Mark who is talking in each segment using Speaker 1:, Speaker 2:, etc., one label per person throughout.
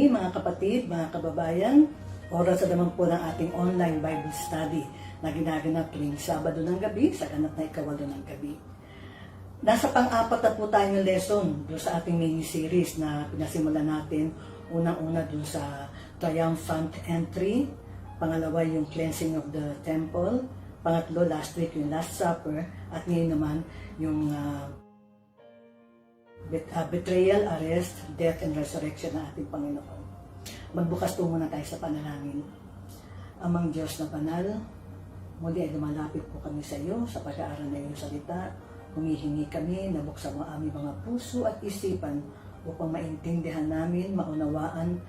Speaker 1: muli mga kapatid, mga kababayan. Oras na naman po ng ating online Bible study na ginaganap tuwing Sabado ng gabi sa ganap na ikawalo ng gabi. Nasa pang-apat na po tayong lesson doon sa ating mini-series na pinasimulan natin. Unang-una doon sa triumphant entry, pangalawa yung cleansing of the temple, pangatlo last week yung Last Supper, at ngayon naman yung betrayal, arrest, death, and resurrection ng ating Panginoon. Magbukas po muna tayo sa panalangin. Amang Diyos na banal, muli ay lumalapit po kami sa iyo sa pag-aaral ng iyong salita. Humihingi kami na buksan mo aming mga puso at isipan upang maintindihan namin, maunawaan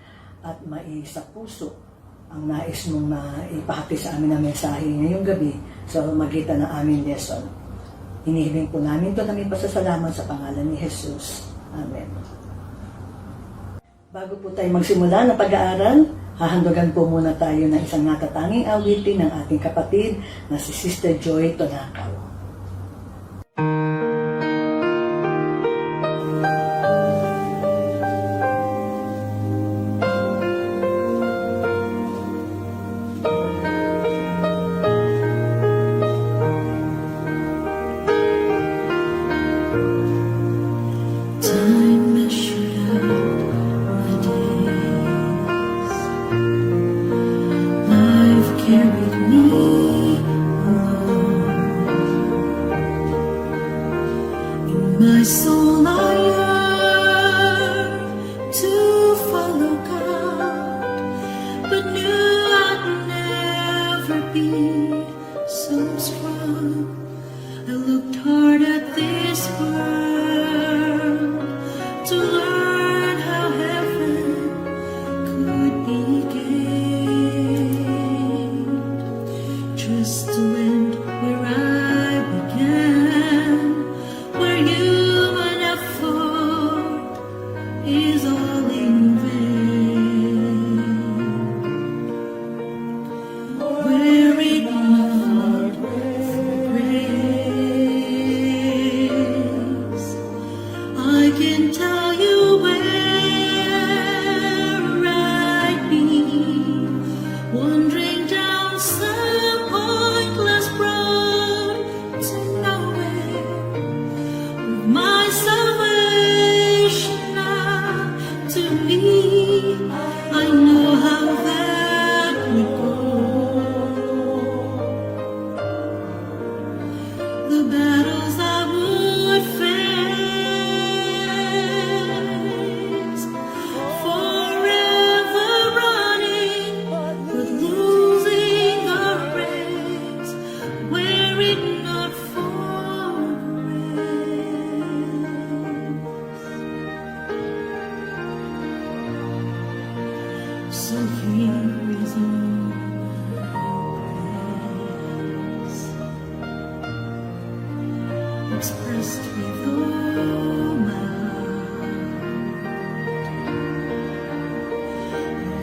Speaker 1: at maisa puso ang nais mong ipahati sa amin na mensahe ngayong gabi sa magitan ng aming lesson. Hinihiling po namin ito namin pasasalamat sa pangalan ni Jesus. Amen. Bago po tayo magsimula ng pag-aaral, hahandugan po muna tayo ng isang natatanging awitin ng ating kapatid na si Sister Joy Tonakaw.
Speaker 2: My soul I yearn to follow God, but knew I'd never be so strong. I looked hard at this world to learn how heaven could be gained. Just went where I began, where human effort is all in vain. Were it not for grace, I can tell you where I'd be, wandering down some pointless road to nowhere. My salvation now to me, I know how that would go. The battles I would face, forever running but losing the race, were it not for grace. So here is all my praise, expressed with all my heart,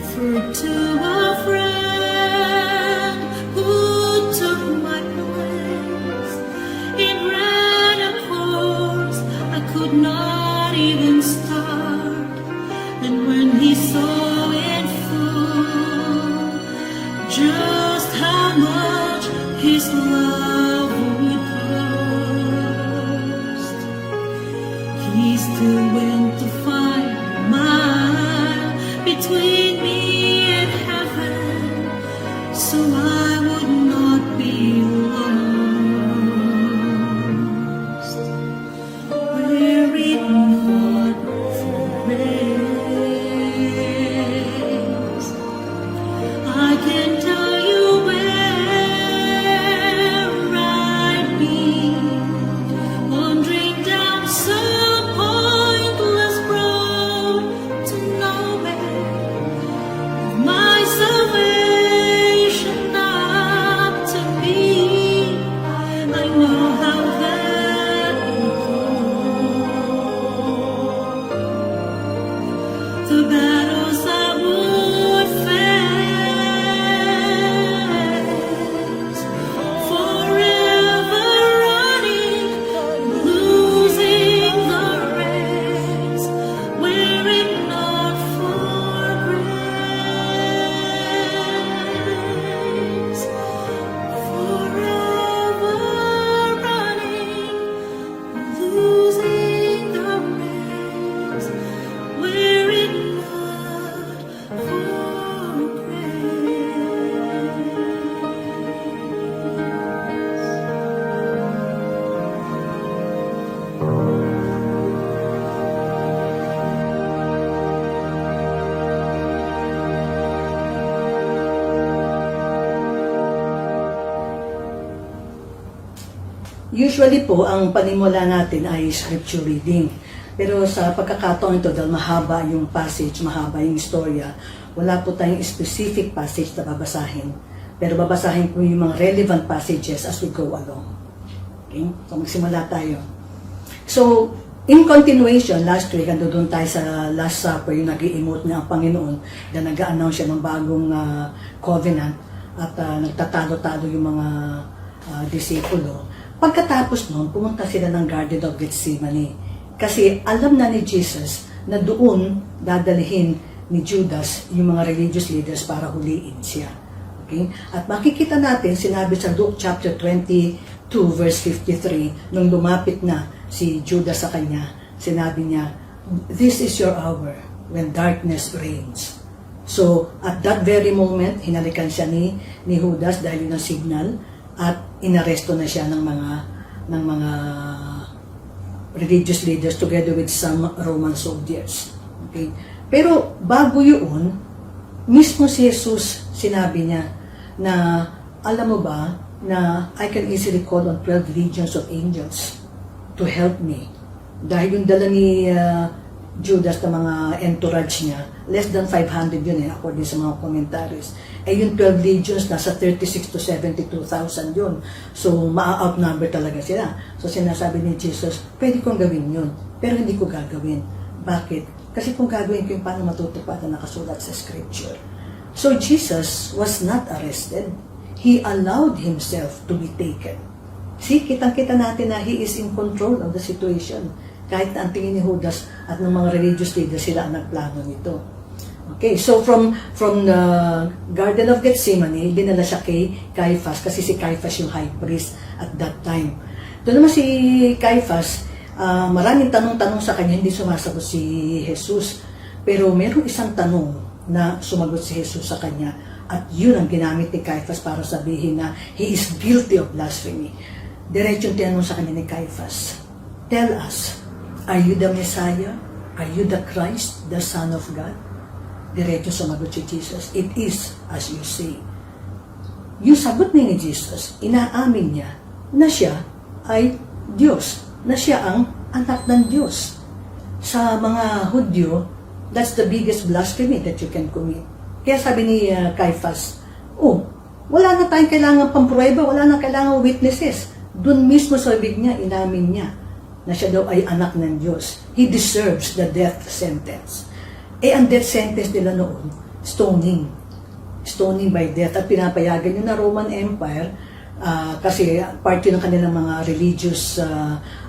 Speaker 2: offered to a friend who took my place. It ran a course I could not even start, and when he saw in full just how much his love would cost, he still went to find a mile between me and heaven, so I would not be lost. Were it not for grace, I can tell you where I'd be, wandering down some pointless road to nowhere. My salvation up to me,
Speaker 1: Usually po, ang panimula natin ay scripture reading. Pero sa pagkakataon ito, dahil mahaba yung passage, mahaba yung istorya, wala po tayong specific passage na babasahin. Pero babasahin po yung mga relevant passages as we go along. Okay? So magsimula tayo. So, in continuation, last week, ando doon tayo sa Last Supper, yung nag-i-emote niya ang Panginoon na nag-a-announce siya ng bagong covenant at nagtatalo-talo yung mga disipulo. Pagkatapos noon, pumunta sila ng Garden of Gethsemane. Kasi alam na ni Jesus na doon dadalhin ni Judas yung mga religious leaders para huliin siya. Okay? At makikita natin, sinabi sa Luke chapter 22 verse 53, nung lumapit na si Judas sa kanya, sinabi niya, "This is your hour when darkness reigns." So, at that very moment, hinalikan siya ni Judas dahil yun ang signal at inaresto na siya ng mga religious leaders together with some Roman soldiers. Okay? Pero bago yun, mismo si Jesus sinabi niya na, alam mo ba, na I can easily call on 12 legions of angels to help me. Dahil yung dala ni Judas na mga entourage niya, less than 500 yun according sa mga commentaries. Yung 12 legions, nasa 36 to 72,000 yun. So, ma-outnumber talaga sila. So, sinasabi ni Jesus, pwede kong gawin yun, pero hindi ko gagawin. Bakit? Kasi kung gagawin ko yung paano matutupad na nakasulat sa Scripture. So, Jesus was not arrested. He allowed himself to be taken. See, kitang-kita natin na he is in control of the situation. Kahit na ang tingin ni Judas at ng mga religious leaders, sila ang nagplano nito. Okay, so from the Garden of Gethsemane, dinala siya kay Caiaphas kasi si Caiaphas yung high priest at that time. Doon naman si Caiaphas, maraming tanong-tanong sa kanya, hindi sumasagot si Jesus. Pero mayroong isang tanong na sumagot si Jesus sa kanya at yun ang ginamit ni Caiaphas para sabihin na he is guilty of blasphemy. Diretsong tinanong sa kanya ni Caiaphas, "Tell us, are you the Messiah? Are you the Christ, the Son of God?" Diretso sumagot si Jesus, "It is as you say." Yung sagot ni Jesus, inaamin niya na siya ay Diyos, na siya ang anak ng Diyos. Sa mga Hudyo, that's the biggest blasphemy that you can commit. Kaya sabi ni Caiaphas, wala na tayong kailangan pamprueba, wala na kailangan witnesses. Doon mismo sa bibig niya, inamin niya na siya daw ay anak ng Diyos. He deserves the death sentence. Ang death sentence nila noon, stoning. Stoning by death. At pinapayagan yun na Roman Empire kasi part yun ng kanilang mga religious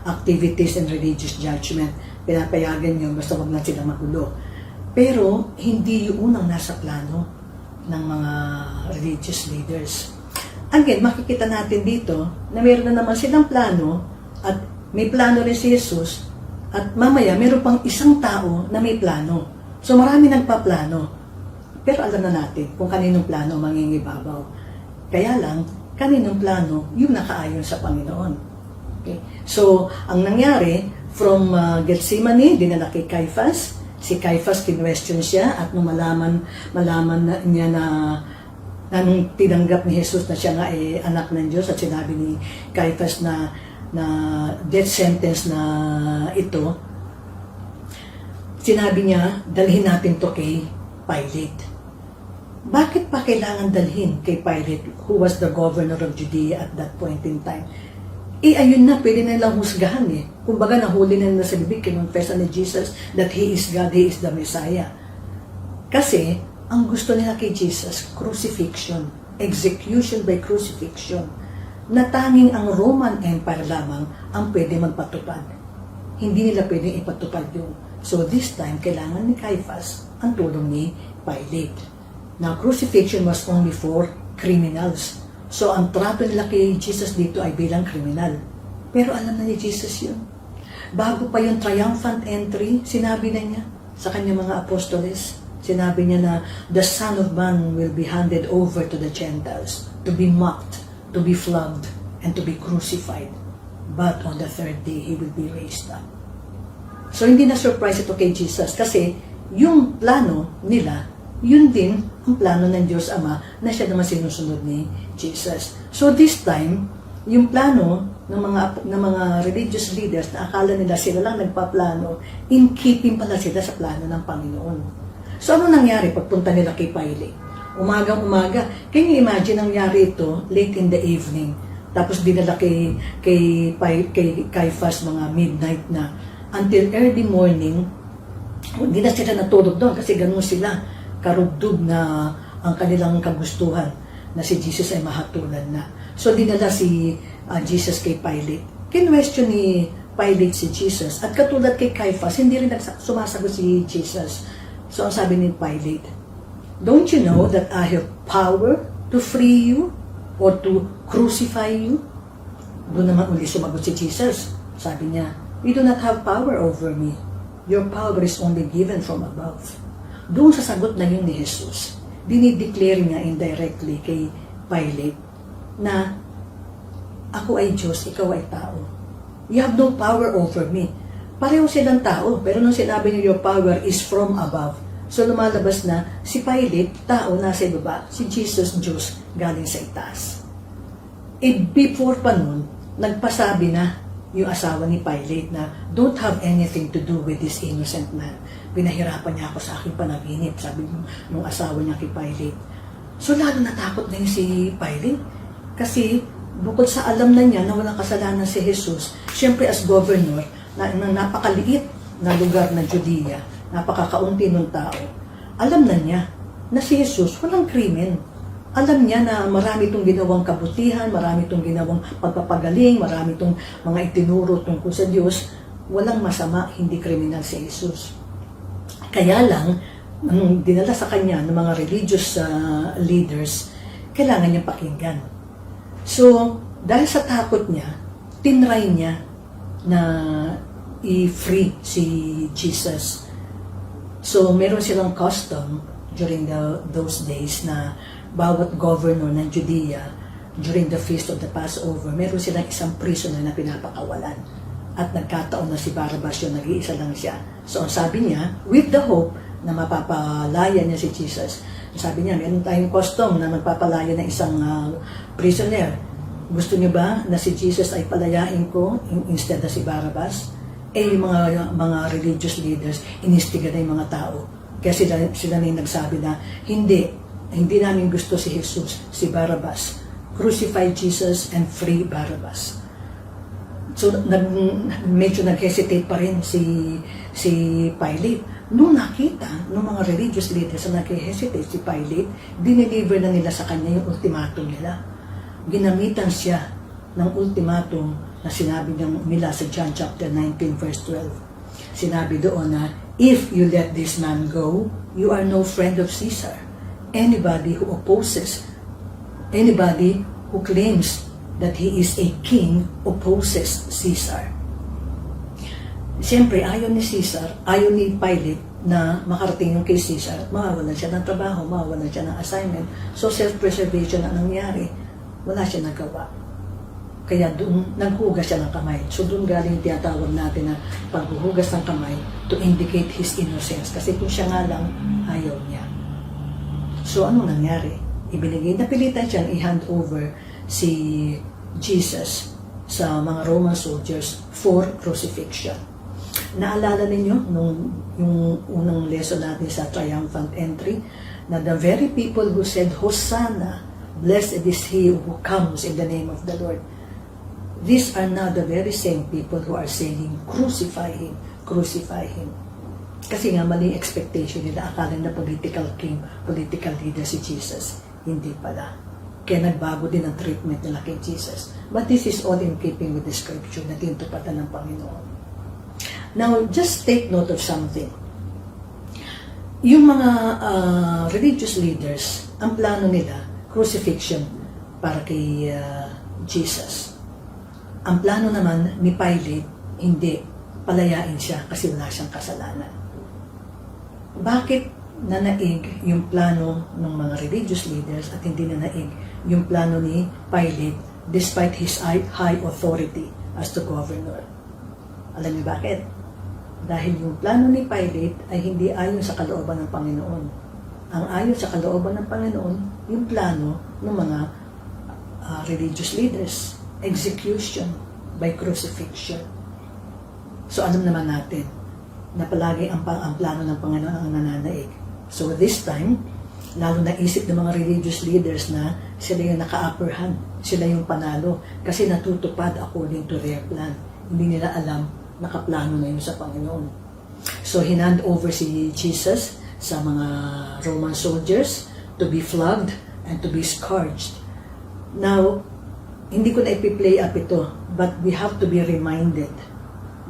Speaker 1: activities and religious judgment. Pinapayagan yun, basta wag na sila magulo. Pero hindi yun ang nasa plano ng mga religious leaders. Again, makikita natin dito na meron na naman silang plano at may plano rin si Jesus at mamaya meron pang isang tao na may plano. So marami nagpaplano. Pero alam na natin kung kaninong plano mangingibabaw. Kaya lang, kaninong plano yung nakaayon sa Panginoon. Okay? So, ang nangyari, from Gethsemane, dinala kay Caiaphas. Si Caiaphas, kinwestiyon siya at nung malaman niya na nung tinanggap ni Jesus na siya nga ay anak ng Diyos at sinabi ni Caiaphas na death sentence na ito, sinabi niya, dalhin natin to kay Pilate. Bakit pa kailangan dalhin kay Pilate, who was the governor of Judea at that point in time? Ayun na, pwede na nilang husgahan eh. Kumbaga, nahuli na nila sa bibig, kinonfessa ni Jesus that He is God, He is the Messiah. Kasi, ang gusto nila kay Jesus, crucifixion, execution by crucifixion, na tanging ang Roman Empire lamang ang pwede magpatupad. Hindi nila pwedeng ipatupad yun. So this time, kailangan ni Caiaphas ang tulong ni Pilate. Now, crucifixion was only for criminals. So, ang trato nila kay Jesus dito ay bilang kriminal. Pero alam na ni Jesus yun. Bago pa yung triumphant entry, sinabi na niya sa kanyang mga apostoles, sinabi niya na the Son of Man will be handed over to the Gentiles, to be mocked, to be flogged, and to be crucified. But on the third day, He will be raised up. So, hindi na surprise ito kay Jesus kasi yung plano nila, yun din ang plano ng Diyos Ama na siya naman sinusunod ni Jesus. So, this time, yung plano ng mga religious leaders na akala nila sila lang nagpaplano, in keeping pala sila sa plano ng Panginoon. So ano nangyari pagpunta nila kay Pilate? Umagang-umaga. Can you imagine nangyari ito late in the evening? Tapos dinala kay Caiaphas mga midnight na. Until early morning, hindi na sila natulog doon kasi ganun sila karugdog na ang kanilang kagustuhan na si Jesus ay mahatulan na. So dinala si Jesus kay Pilate. Kinwestiyon ni Pilate si Jesus. At katulad kay Caiaphas, hindi rin sumasagot si Jesus. So ang sabi ni Pilate, "Don't you know that I have power to free you or to crucify you?" Doon naman uli sumagot si Jesus. Sabi niya, "You do not have power over me. Your power is only given from above." Doon sa sagot na yun ni Jesus, dinideclare niya indirectly kay Pilate na ako ay Diyos, ikaw ay tao. You have no power over me. Pareho silang tao, pero nung sinabi niya your power is from above, so lumalabas na si Pilate, tao, nasa ibaba, si Jesus, Diyos, galing sa itaas. Before pa nun, nagpasabi na yung asawa ni Pilate na don't have anything to do with this innocent man. Pinahirapan niya ako sa aking panaginip, sabi nung asawa niya kay Pilate. So lalo natakot na yun si Pilate kasi bukod sa alam na niya na walang kasalanan si Jesus, siyempre as governor na napakaliit na lugar ng Judea, napakakaunti ng tao, alam na niya na si Jesus walang krimen. Alam niya na marami itong ginawang kabutihan, marami itong ginawang pagpapagaling, marami itong mga itinuro tungkol sa Diyos. Walang masama, hindi kriminal si Jesus. Kaya lang, nung dinala sa kanya ng mga religious leaders, kailangan niya pakinggan. So, dahil sa takot niya, tinry niya na i-free si Jesus. So, meron silang custom during those days na bawat governor ng Judea, during the feast of the Passover, meron silang isang prisoner na pinapakawalan. At nagkataon na si Barabbas yung nag-iisa lang siya. So, ang sabi niya, with the hope na mapapalaya niya si Jesus, sabi niya, meron tayong custom na magpapalaya ng isang prisoner. Gusto niyo ba na si Jesus ay palayain ko instead na si Barabbas? Yung mga religious leaders, inistiga na yung mga tao. Kaya sila na yung nagsabi na, hindi namin gusto si Jesus, si Barabbas. Crucify Jesus and free Barabbas. So, medyo nag-hesitate pa rin si Pilate. Nung nakita ng mga religious leaders na nag-hesitate si Pilate, dineliver na nila sa kanya yung ultimatum nila. Ginamitan siya ng ultimatum na sinabi nila sa John chapter 19 verse 12. Sinabi doon na, if you let this man go, you are no friend of Caesar. Anybody who claims that he is a king opposes Caesar. Siyempre, ayaw ni Pilate na makarating yung kay Caesar, mawawalan siya ng trabaho, mawawalan siya ng assignment. So, self-preservation ang nangyari. Wala siya nagawa. Kaya doon, naghugas siya ng kamay. So, doon galing tinatawag natin na paghuhugas ng kamay to indicate his innocence. Kasi kung siya nga lang, ayaw niya. So, anong nangyari? Napilitan siyang i-hand over si Jesus sa mga Roman soldiers for crucifixion. Naalala ninyo yung unang lesson natin sa triumphant entry na the very people who said, Hosanna, blessed is he who comes in the name of the Lord. These are now the very same people who are saying, crucify him, crucify him. Kasi nga maling expectation nila, akala na political king, political leader si Jesus. Hindi pala. Kaya nagbago din ang treatment nila kay Jesus. But this is all in keeping with the scripture na tinutupatan ng Panginoon. Now, just take note of something. Yung mga religious leaders, ang plano nila, crucifixion para kay Jesus. Ang plano naman ni Pilate, hindi, palayain siya kasi wala siyang kasalanan. Bakit nanaig yung plano ng mga religious leaders at hindi nanaig yung plano ni Pilate despite his high authority as the governor? Alam niyo bakit? Dahil yung plano ni Pilate ay hindi ayon sa kalooban ng Panginoon. Ang ayon sa kalooban ng Panginoon, yung plano ng mga religious leaders, execution. by crucifixion. So alam naman natin na palagi ang plano ng Panginoon ang nananaig. So this time, lalo naisip ng mga religious leaders na sila yung naka-upper hand, sila yung panalo, kasi natutupad according to their plan. Hindi nila alam, nakaplano na yun sa Panginoon. So hinand over si Jesus sa mga Roman soldiers to be flogged and to be scourged. Now, hindi ko na ipi-play up ito, but we have to be reminded.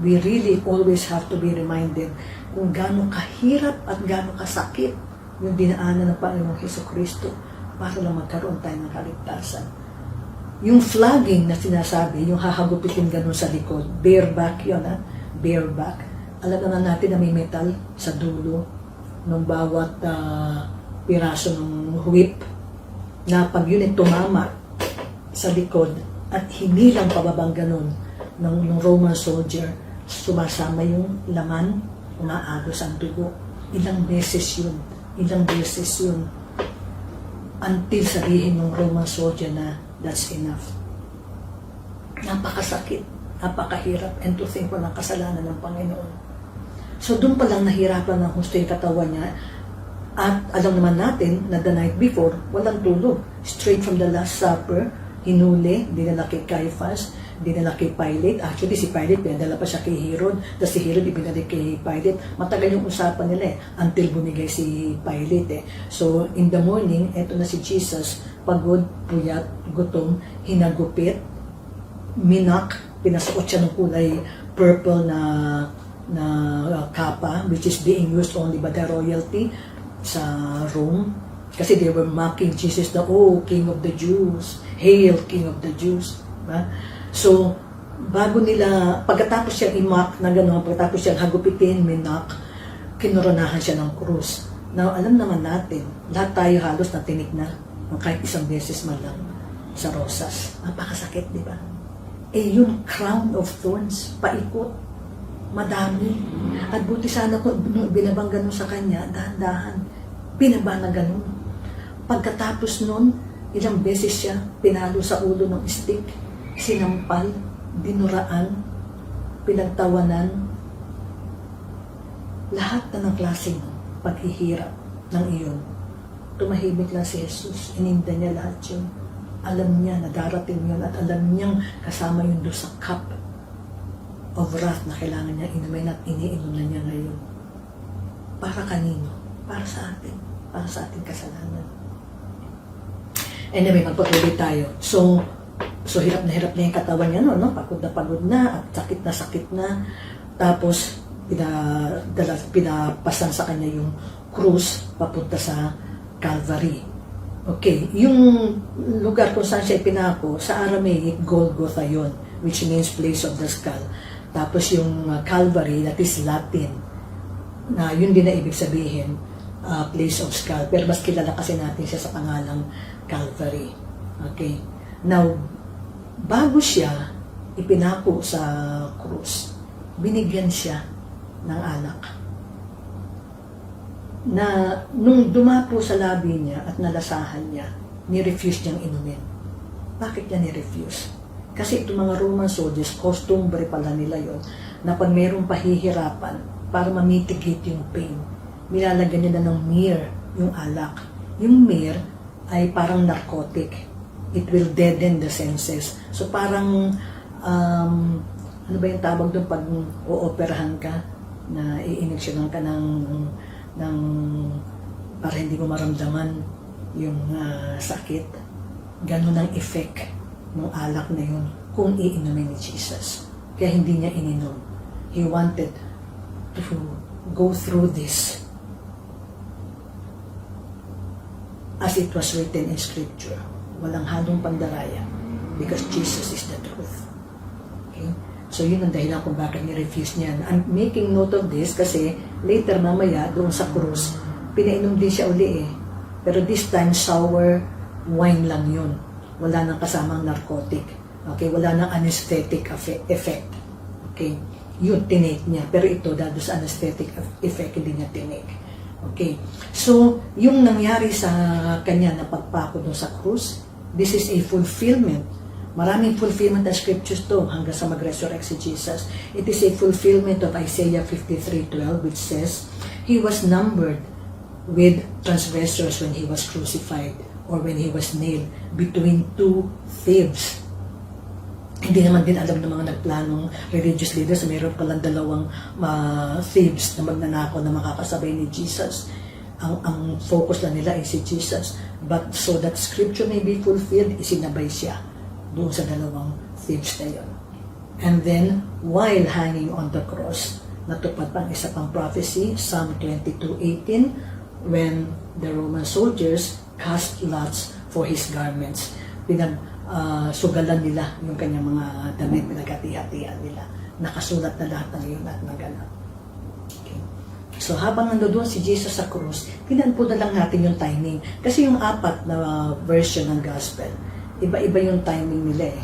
Speaker 1: We really always have to be reminded kung gaano kahirap at gaano kasakit yung dinaanan ng Panginoong Jesucristo para lang magkaroon tayo ng kaligtasan. Yung flogging na sinasabi, yung hahagupitin ganun sa likod, bareback yun, bareback. Alam naman natin na may metal sa dulo ng bawat piraso ng whip na pag yun ay tumama sa likod at hindi lang pababang ganun ng Roman soldier, sumasama yung laman, umaagos ang dugo. Ilang beses yun until sabihin ng Roman soldier na that's enough. Napakasakit, napakahirap, and to think walang kasalanan ng Panginoon. So doon pa lang nahirapan ng husto yung katawan niya. At alam naman natin na the night before, walang tulog. Straight from the Last Supper, hinuli, dinala kay Caiaphas, dinala kay Pilate. Actually, si Pilate, pinadala pa siya kay Herod. Tapos si Herod, ibinalik kay Pilate. Matagal yung usapan nila until bumigay si Pilate So, in the morning, eto na si Jesus, pagod, puyat, gutom, hinagupit, minak, pinasuot siya ng kulay purple na kapa, which is being used only by the royalty sa Rome. Kasi they were mocking Jesus na, oh, King of the Jews. Hail, King of the Jews. Diba? So, bago nila, pagkatapos siyang i-mock na gano'n, pagkatapos siyang hagupitin, minak, kinoronahan siya ng krus. Now, alam naman natin, lahat tayo halos natinig na, kahit isang beses man lang, sa rosas. Napakasakit, di ba? Eh, yung crown of thorns, paikot, madami. At buti sana ko, binabang ganun sa kanya, dahan-dahan, binaba na ganun. Pagkatapos nun, ilang beses siya pinalo sa ulo ng stick, sinampal, dinuraan, pinagtawanan, lahat na ng klaseng paghihirap ng iyon. Tumahimik lang si Jesus, ininda niya lahat yun. Alam niya na darating yun at alam niyang kasama yun doon sa cup of wrath na kailangan niya inumin at iniinom na niya ngayon. Para kanino? Para sa atin. Para sa ating kasalanan. Anyway, magpatuloy tayo. So hirap na yung katawan niya, no? Pagod na, at sakit na. Tapos, pinapasan sa kanya yung krus papunta sa Calvary. Okay, yung lugar kung saan siya ipinako, sa Aramaic, Golgotha yun, which means place of the skull. Tapos yung Calvary, that is Latin, na yun din na ibig sabihin, place of skull. Pero mas kilala kasi natin siya sa pangalang Calvary. Okay. Now, bago siya ipinako sa krus, binigyan siya ng alak. Na nung dumapo sa labi niya at nalasahan niya, ni-refuse niyang inumin. Bakit niya ni-refuse? Kasi itong mga Roman soldiers, customary pala nila yon na pag mayroong pahihirapan, para mamitigate yung pain, nilalagyan nila ng myrrh, yung alak. Yung myrrh ay parang narcotic. It will deaden the senses. So parang, ano ba yung tawag doon pag o-operahan ka, na i-injeksyonan ka ng para hindi mo maramdaman yung sakit. Ganun ang effect ng alak na yun kung iinumin ni Jesus. Kaya hindi niya ininom. He wanted to go through this as it was written in Scripture. Walang halong pandaraya because Jesus is the truth. Okay? So yun ang dahilan kung bakit ni-refuse niya. I'm making note of this kasi later mamaya doon sa krus, pinainom din siya uli Pero this time sour wine lang yun. Wala nang kasamang narcotic. Okay? Wala nang anesthetic effect. Okay? Yun, tinake niya. Pero ito, dahil sa anesthetic effect, hindi niya tinake. Okay? So, yung nangyari sa kanya na pagpako doon sa krus, this is a fulfillment Maraming fulfillment ng scriptures to hanggang sa mag-resurrect si Jesus. It is a fulfillment of Isaiah 53:12 which says, He was numbered with transgressors when He was crucified or when He was nailed between two thieves. Hindi naman din alam ng mga nagplanong religious leaders na mayroon palang dalawang thieves na magnanakaw na makakasabay ni Jesus. Ang focus lang nila ay si Jesus. But so that scripture may be fulfilled, isinabay siya doon sa dalawang thieves na yun. And then, while hanging on the cross, natupad pang isa pang prophecy, Psalm 22:18, when the Roman soldiers cast lots for his garments. Sugalan nila yung kanyang mga damit, pinagkati-hatian nila. Nakasulat na lahat ng yun at naganap. Okay. So habang nandoon si Jesus sa krus, tinanpo na lang natin yung timing. Kasi yung apat na version ng gospel, iba-iba yung timing nila eh.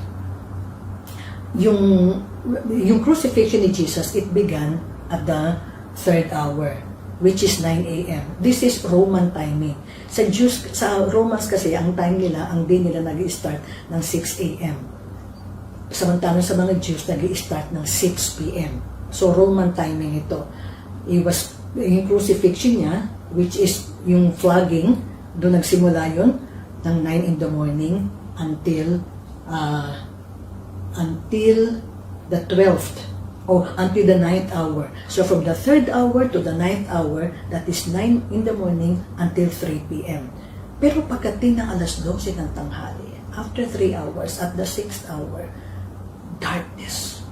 Speaker 1: Yung crucifixion ni Jesus, it began at the 3rd hour, which is 9 a.m. This is Roman timing. Sa Romans kasi, ang time nila, ang day nila nag-i-start ng 6 a.m. Samantalang sa mga Jews, nag-i-start ng 6 p.m. So, Roman timing ito. Yung crucifixion niya, which is yung flogging, doon nagsimula yun, ng 9 in the morning until the 12th or until the 9th hour. So from the 3rd hour to the 9th hour, that is 9 in the morning until 3 p.m. Pero pagdating ng alas 12 ng tanghali, after 3 hours, at the 6th hour, darkness.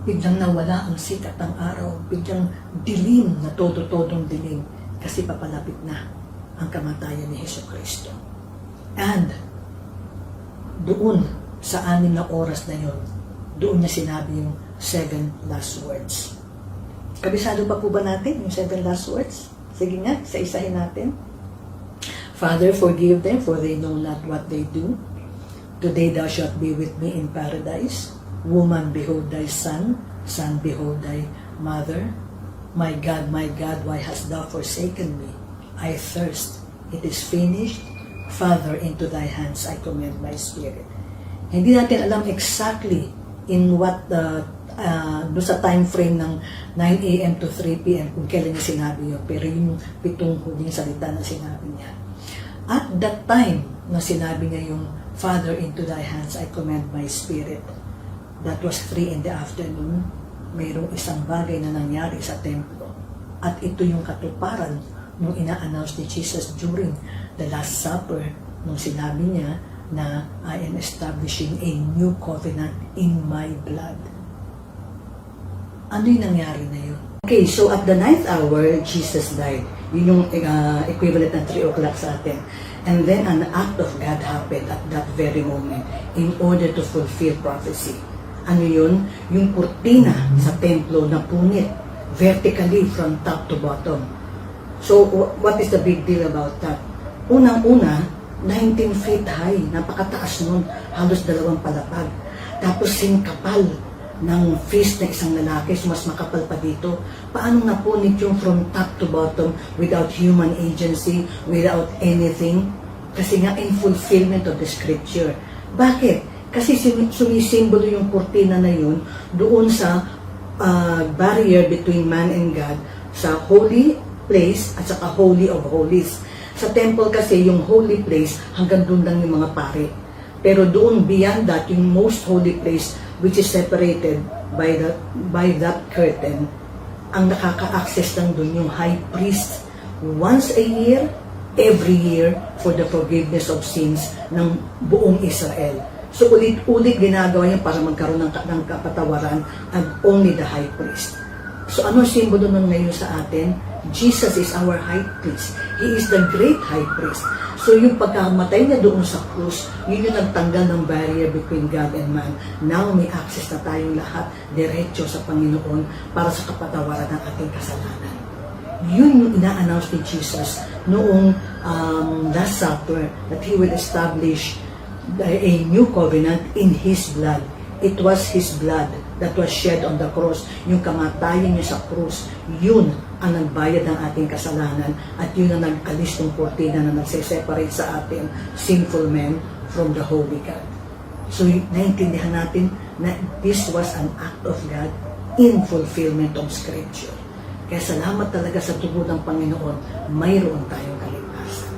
Speaker 1: Biglang nawala ang sikat ng araw, biglang dilim na todo-todong dilim kasi papalapit na ang kamatayan ni Jesucristo. And doon sa 6 na oras na yun, doon niya sinabi yung 7 last words. Kabisado pa po ba natin yung 7 last words? Sige nga, isa-isahin natin. Father, forgive them, for they know not what they do. Today thou shalt be with me in paradise. Woman, behold thy son. Son, behold thy mother. My God, why hast thou forsaken me? I thirst. It is finished. Father, into thy hands I commend my spirit. Hindi natin alam exactly in what do sa time frame ng 9 a.m. to 3 p.m. kung kailan niya sinabi yun. Pero yung 7 huling salita na sinabi niya. At that time na sinabi niya yung Father, into thy hands I commend my spirit. That was 3 in the afternoon. Mayroong isang bagay na nangyari sa templo. At ito yung katuparan nung ina-announce ni Jesus during the Last Supper nung sinabi niya na I am establishing a new covenant in my blood. Ano yung nangyari na yun? Okay, so at the 9th hour, Jesus died. Yun yung equivalent ng 3 o'clock sa atin. And then an act of God happened at that very moment in order to fulfill prophecy. Ano yun? Yung kurtina sa templo na punit vertically from top to bottom. So what is the big deal about that? Unang-una, 19 feet high, napakataas nun, halos 2 palapag. Tapos singkapal ng fist na isang lalaki, so mas makapal pa dito. Paano napunit yung from top to bottom without human agency, without anything? Kasi nga in fulfillment of the scripture. Bakit? Kasi sumisimbolo yung kurtina na yun doon sa barrier between man and God, sa holy place at saka holy of holies. Sa temple kasi, yung holy place, hanggang doon lang yung mga pare. Pero doon, beyond that, yung most holy place, which is separated by that curtain, ang nakaka-access lang doon yung high priest once a year, every year, for the forgiveness of sins ng buong Israel. So ulit-ulit ginagawa niya para magkaroon ng kapatawaran and only the high priest. So ano simbolo nun ngayon sa atin? Jesus is our high priest. He is the great high priest. So yung pagkamatay niya doon sa krus, yun yung nagtanggal ng barrier between God and man. Now may access na tayong lahat diretso sa Panginoon para sa kapatawaran ng ating kasalanan. Yun yung ina-announce ni Jesus noong Last Supper, that He will establish a new covenant in His blood. It was His blood that was shed on the cross. Yung kamatayan niya sa krus, yun ang nagbayad ng ating kasalanan at yun ang nag-alis ng kortina na nagse-separate sa atin, sinful men, from the holy God. So, naintindihan natin na this was an act of God in fulfillment of Scripture. Kaya salamat talaga sa dugo ng Panginoon, mayroon tayong kaligtasan.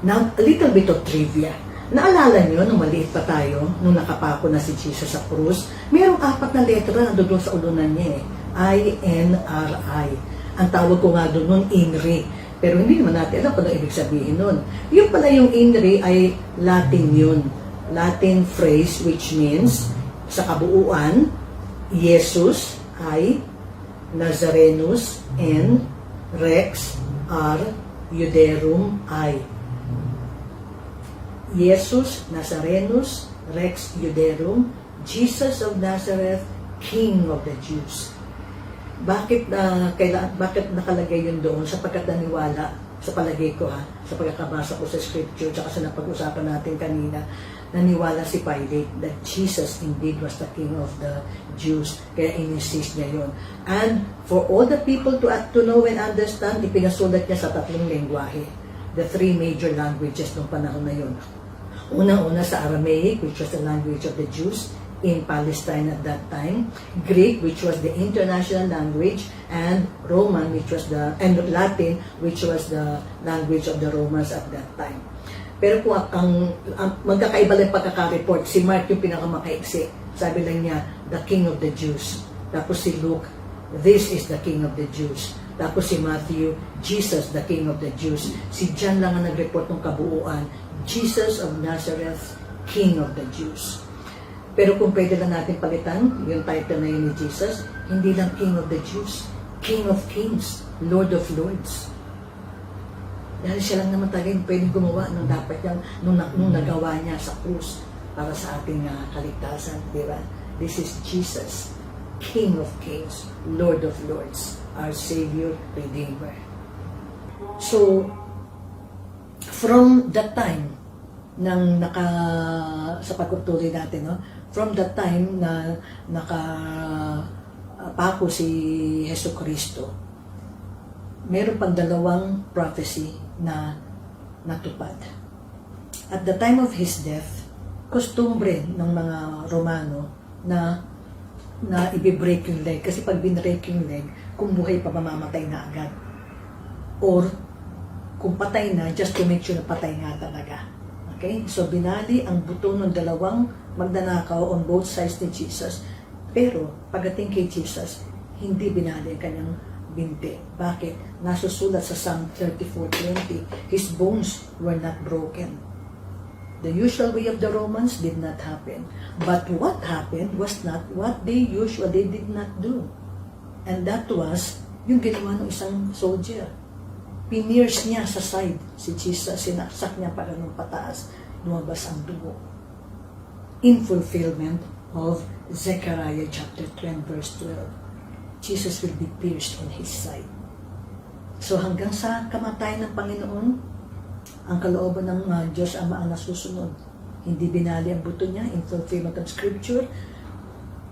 Speaker 1: Now, a little bit of trivia. Naalala nyo, nung maliit pa tayo, nung nakapako na si Jesus sa krus, mayroong 4 na letra na doon sa ulunan niya eh. I-N-R-I. Ang tawag ko nga doon nun, INRI. Pero hindi naman natin alam kung ano ibig sabihin nun. Yung pala yung INRI ay Latin yun. Latin phrase which means, sa kabuuan, Jesus ay Nazarenus and Rex R. Iuderum I. Jesus Nazarenus Rex Iuderum, Jesus of Nazareth, King of the Jews. Bakit nakalagay yun doon? Sapagkat naniwala, sa palagay ko sa pagkakabasa ko sa scripture, tsaka sa napag-usapan natin kanina, naniwala si Pilate that Jesus indeed was the King of the Jews. Kaya in-insist niya yun. And for all the people to know and understand, ipinasulat niya sa 3 lengguwahe. The 3 major languages ng panahon na yun. Unang-una sa Aramaic, which was the language of the Jews in Palestine at that time, Greek, which was the international language, and Roman, and Latin, which was the language of the Romans at that time. Pero kung ang magkakaiba lang pagkaka-report, si Mark yung pinakamakaiksi. Sabi lang niya, the King of the Jews. Tapos si Luke, this is the King of the Jews. Tapos si Matthew, Jesus, the King of the Jews. Si John lang ang nag-report ng kabuuan, Jesus of Nazareth, King of the Jews. Pero kung pwede lang natin palitan, yung title na yun ni Jesus, hindi lang King of the Jews, King of Kings, Lord of Lords. Dahil siya lang naman talaga yung pwedeng gumawa nung dapat niyang, nung nagawa niya sa krus para sa ating kaligtasan, di ba? This is Jesus, King of Kings, Lord of Lords, our Savior, Redeemer. So, from that time, sa pagtutuloy natin, no? From that time na nakapako si Jesucristo, meron pang 2 prophecy na natupad. At the time of His death, kostumbre ng mga Romano na i-break yung leg. Kasi pag binreak yung leg, kung buhay pa mamamatay na agad. Or kung patay na, just to make sure na patay nga talaga. Okay? So binali ang buto ng 2 magnanakaw on both sides ni Jesus. Pero pagdating kay Jesus, hindi binali ang kanyang binti. Bakit? Nasusulat sa Psalm 34:20, His bones were not broken. The usual way of the Romans did not happen. But what happened was not what they did not do. And that was yung ginawa ng isang soldier. Pineers niya sa side si Jesus, sinaksak niya para nung pataas, lumabas ang dugo. In fulfillment of Zechariah chapter 10 verse 12. Jesus will be pierced on His side. So hanggang sa kamatayan ng Panginoon, ang kalooban ng Diyos Ama ang nasusunod. Hindi binali ang buto niya in fulfillment of Scripture.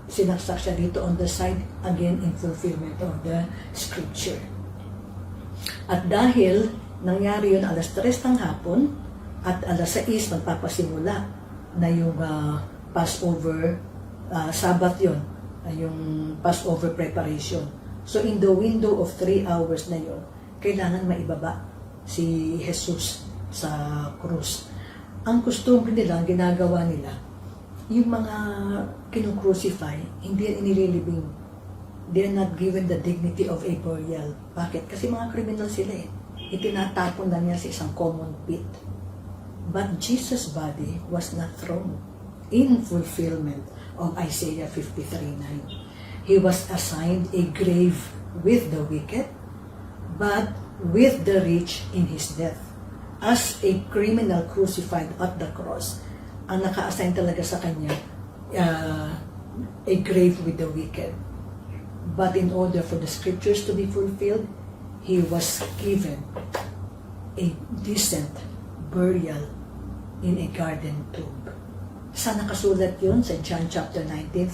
Speaker 1: Sinaksak siya dito on the side, again in fulfillment of the Scripture. At dahil nangyari yun alas 3 ng hapon, at alas 6 magpapasimula na yung Passover, Sabbath yun, yung Passover preparation. So in the window of 3 hours na yun, kailangan maibaba si Jesus sa krus. Ang customary nila, ang ginagawa nila, yung mga kinukrucify, hindi yan inililibing. They are not given the dignity of a burial. Bakit? Kasi mga criminal sila eh. Itinatapon lang niya sa isang common pit. But Jesus' body was not thrown in fulfillment of Isaiah 53:9. He was assigned a grave with the wicked, but with the rich in his death. As a criminal crucified at the cross, ang naka-assign talaga sa kanya, a grave with the wicked. But in order for the scriptures to be fulfilled, he was given a decent burial in a garden tomb. Saan nakasulat yun? Sa John chapter 19,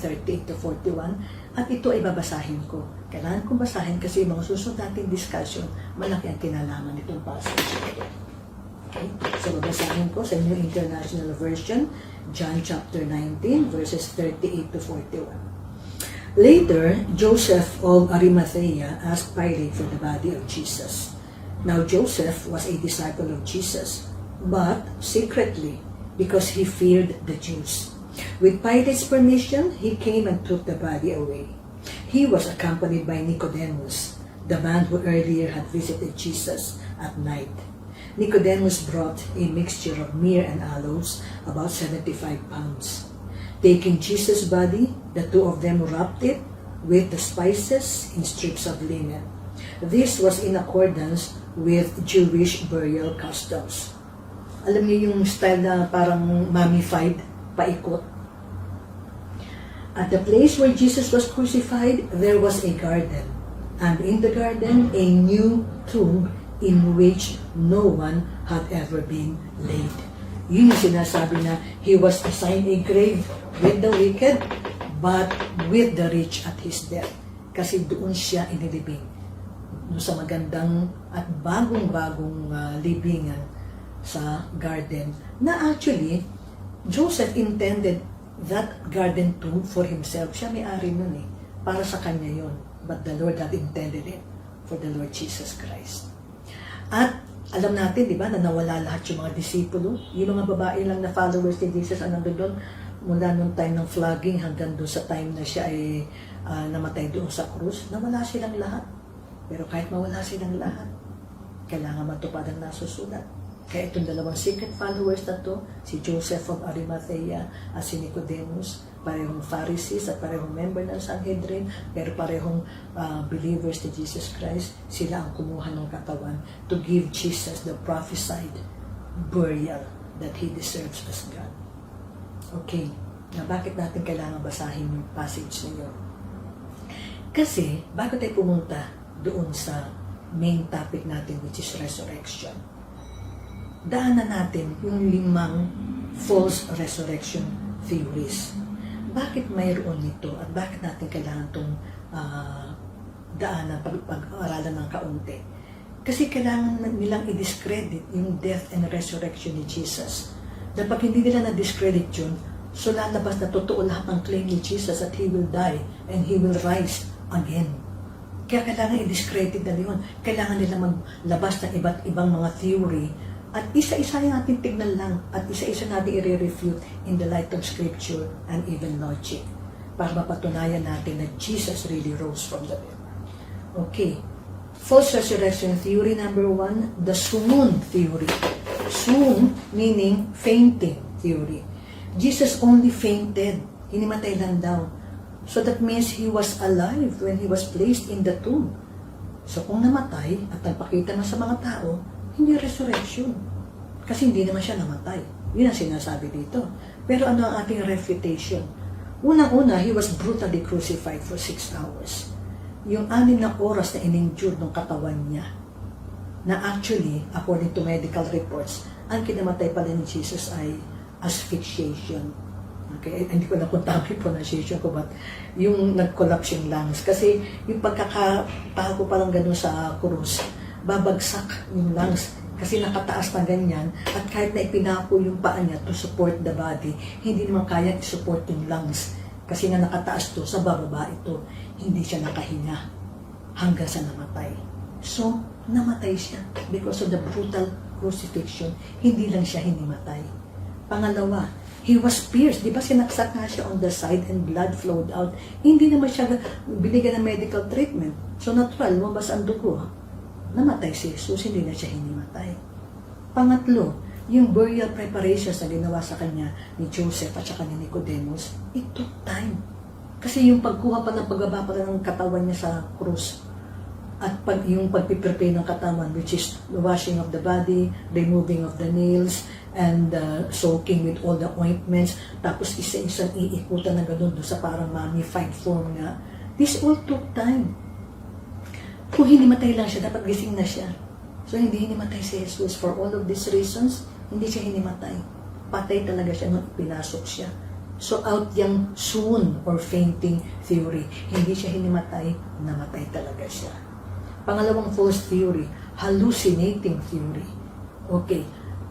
Speaker 1: 38-41. At ito ay babasahin ko. Kailangan kong basahin kasi yung mga susunod nating discussion, malaki ang kinalaman nitong passage. Okay? So, babasahin ko sa New International Version, John chapter 19, verses 38 to 41. Later, Joseph of Arimathea asked Pilate for the body of Jesus. Now Joseph was a disciple of Jesus, but secretly, because he feared the Jews. With Pilate's permission, he came and took the body away. He was accompanied by Nicodemus, the man who earlier had visited Jesus at night. Nicodemus brought a mixture of myrrh and aloes, about 75 pounds. Taking Jesus' body, the two of them wrapped it with the spices in strips of linen. This was in accordance with Jewish burial customs. Alam niyo yung style na parang mummified, paikot. At the place where Jesus was crucified, there was a garden. And in the garden, a new tomb in which no one had ever been laid. Yun yung sinasabi na he was assigned a grave with the wicked, but with the rich at his death. Kasi doon siya inilibing. Doon sa magandang at bagong-bagong libingan sa garden. Na actually, Joseph intended that garden tomb for himself. Siya may-ari nun eh. Para sa kanya yun. But the Lord had intended it for the Lord Jesus Christ. At alam natin, di ba, na nawala lahat yung mga disipulo. Yung mga babae lang na followers ni Jesus ang nandun doon mula nung time ng flogging hanggang doon sa time na siya ay namatay doon sa krus. Nawala silang lahat. Pero kahit mawala silang lahat, kailangan matupad ang nasusulat. Kaya itong dalawang secret followers na to, si Joseph of Arimathea at si Nicodemus, parehong Pharisees at parehong member ng Sanhedrin, pero parehong believers ni Jesus Christ, sila ang kumuha ng katawan to give Jesus the prophesied burial that He deserves as God. Okay, na bakit natin kailangan basahin yung passage na yun? Kasi, bago tayo pumunta doon sa main topic natin, which is resurrection, daanan natin yung 5 false resurrection theories. Bakit mayroon nito at bakit natin kailangan itong daanan, pag-aralan ng kaunti? Kasi kailangan nilang i-discredit yung death and resurrection ni Jesus. Dahil pag hindi nila na-discredit yun, so lalabas na totoo lahat ng claim ni Jesus that He will die and He will rise again. Kaya kailangan i-discredit na yun. Kailangan nila maglabas ng iba't ibang mga theory. At isa-isa yung ating tignan lang at isa-isa natin i-refute in the light of Scripture and even logic para mapatunayan natin na Jesus really rose from the dead. Okay. False resurrection theory number 1, the swoon theory. Swoon meaning fainting theory. Jesus only fainted. Hinimatay lang daw. So that means He was alive when He was placed in the tomb. So kung namatay at nagpakita na sa mga tao, hindi resurrection. Kasi hindi naman siya namatay. Yun ang sinasabi dito. Pero ano ang ating refutation? Unang-una, He was brutally crucified for 6 hours. Yung 6 na oras na in-endure ng katawan niya, na actually, according to medical reports, ang kinamatay pala ni Jesus ay asphyxiation. Okay? Hindi ko na kung tama yung pronunciation ko, but yung nag-collapse yung lungs. Kasi yung pagkakataho ko parang gano'n sa krus, babagsak yung lungs kasi nakataas na ganyan at kahit na ipinako yung paa niya to support the body, hindi naman kaya i-support yung lungs kasi nga nakataas to, sa bababa ito, hindi siya nakahinga hanggang sa namatay. So, namatay siya because of the brutal crucifixion. Hindi lang siya hinimatay. Pangalawa, He was pierced. Di ba sinaksak nga siya on the side and blood flowed out? Hindi naman siya binigyan ng medical treatment. So, natural, lumabas ang dugo. Namatay si Jesus, hindi na siya hinimatay. Pangatlo, yung burial preparations na ginawa sa kanya ni Joseph at saka ni Nicodemus, it took time. Kasi yung pagkuha pa ng pagbaba pa ng katawan niya sa krus at yung pagpiprepare ng katawan, which is the washing of the body, removing of the nails, and soaking with all the ointments, tapos isa-isang iikutan na gano'n doon sa parang mummified form nga. This all took time. Kung hinimatay lang siya, dapat gising na siya. So, hindi hinimatay si Jesus. For all of these reasons, hindi siya hinimatay. Patay talaga siya nung pinasok siya. So, out yung swoon or fainting theory. Hindi siya hinimatay, namatay talaga siya. Pangalawang false theory, hallucinating theory. Okay.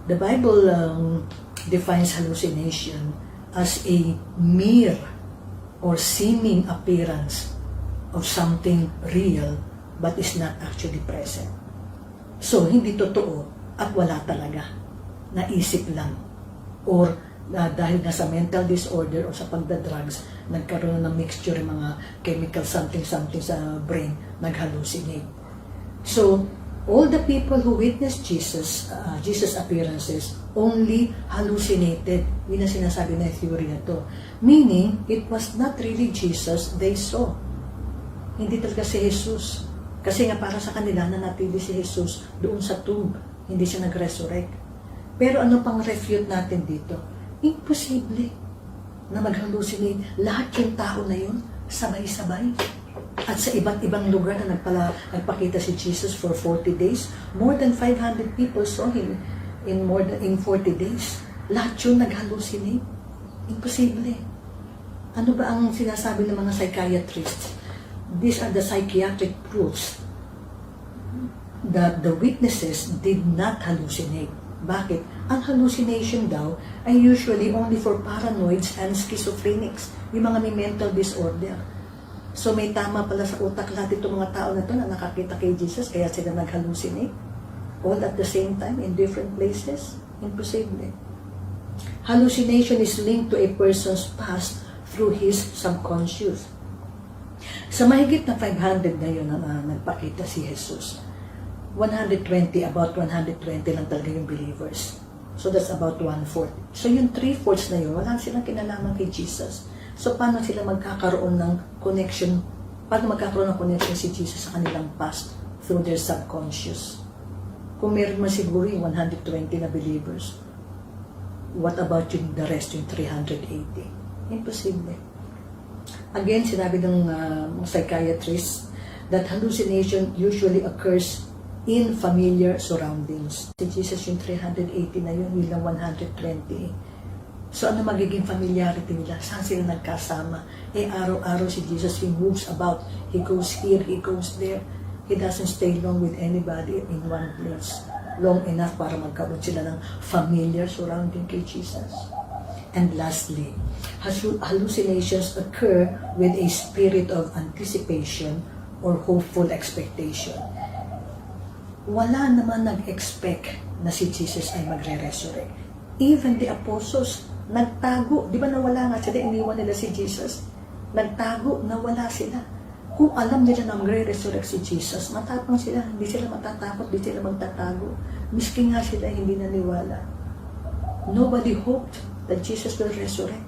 Speaker 1: The Bible defines hallucination as a mere or seeming appearance of something real but is not actually present. So, hindi totoo at wala talaga. Naisip lang. Or dahil na sa mental disorder o sa pagdadrugs, nagkaroon ng mixture ng mga chemical something sa brain, nag-hallucinate. So, all the people who witnessed Jesus appearances only hallucinated. Yun ang sinasabi na theory na to. Meaning, it was not really Jesus they saw. Hindi talaga si Jesus. Kasi nga para sa kanila nanatili si Jesus doon sa tomb. Hindi siya nag-resurrect. Pero ano pang refute natin dito? Imposible na mag-hallucinate. Lahat yung tao na yun, sabay-sabay. At sa iba't ibang lugar na nagpakita si Jesus for 40 days, more than 500 people saw him in 40 days. Lahat yun nag-hallucinate. Imposible. Ano ba ang sinasabi ng mga psychiatrists? These are the psychiatric proofs that the witnesses did not hallucinate. Bakit? Ang hallucination daw ay usually only for paranoids and schizophrenics, yung mga may mental disorder. So may tama pala sa utak lahat itong mga tao na to na nakakita kay Jesus, kaya sila nag-hallucinate. All at the same time, in different places. Imposible. Hallucination is linked to a person's past through his subconscious. Sa mahigit na 500 na yun na nagpakita si Jesus, about 120 lang talaga yung believers. So that's about 1/4. So yung 3/4 na yun, wala silang kinalaman kay Jesus. So paano sila magkakaroon ng connection? Paano magkakaroon ng connection si Jesus sa kanilang past through their subconscious? Kung meron man siguro yung 120 na believers, what about yung the rest, yung 380? Imposible. Again, sinabi ng psychiatrists that hallucination usually occurs in familiar surroundings. Si Jesus yung 380 na yun, yun lang 120. So ano magiging familiarity nila? Saan sila nagkasama? Araw-araw si Jesus, he moves about. He goes here, he goes there. He doesn't stay long with anybody in one place. Long enough para magkaroon sila ng familiar surrounding kay Jesus. And lastly, hallucinations occur with a spirit of anticipation or hopeful expectation. Wala naman nag-expect na si Jesus ay magre-resurrect. Even the apostles, nagtago. Di ba nawala nga sila, iniwan nila si Jesus? Nagtago, nawala sila. Kung alam nila na magre-resurrect si Jesus, matapang sila, hindi sila matatakot, hindi sila magtatago. Miski nga sila hindi naniwala. Nobody hoped that Jesus will resurrect.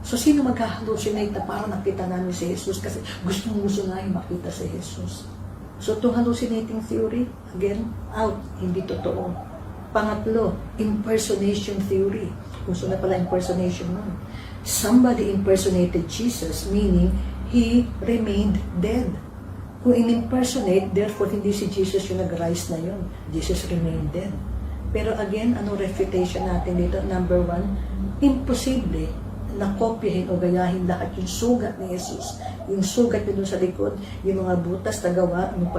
Speaker 1: So, sino mag-hallucinate na parang nakita namin si Jesus kasi gusto nga yung makita si Jesus. So, itong hallucinating theory, again, out, hindi totoo. Pangatlo, impersonation theory. Gusto na pala impersonation nun. Somebody impersonated Jesus, meaning he remained dead. Kung in-impersonate, therefore, hindi si Jesus yung nag-rise na yun. Jesus remained dead. Pero again, anong refutation natin dito? Number 1, imposible na kopyahin o gayahin lahat yung sugat ni Jesus. Yung sugat nyo dun sa likod, yung mga butas na gawa, yung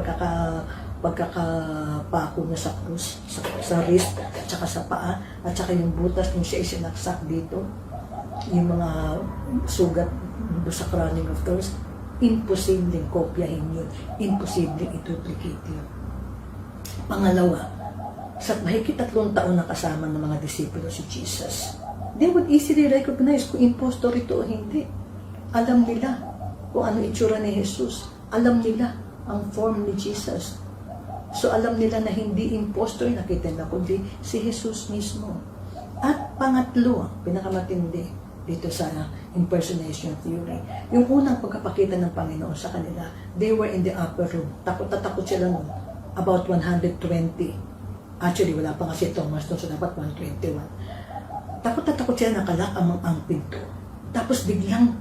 Speaker 1: pagkakapako niya sa krus, sa wrist, at saka sa paa, at saka yung butas nung siya isinaksak dito, yung mga sugat sa crowning of thorns, imposibleng kopyahin yun. Imposibleng i-duplicate yun. Pangalawa, sa mahigit 3 taon na kasama ng mga disipulo si Jesus, they would easily recognize kung impostor ito o hindi. Alam nila kung ano itsura ni Jesus. Alam nila ang form ni Jesus. So alam nila na hindi impostor nakita na kundi si Jesus mismo. At pangatlo, pinakamatindi dito sa impersonation theory, yung unang pagkapakita ng Panginoon sa kanila, they were in the upper room. Takot na takot sila nun. About 120. Actually, wala pa nga si Thomas doon, so dapat 121. Takot na takot sila, nakalak ang pinto. Tapos biglang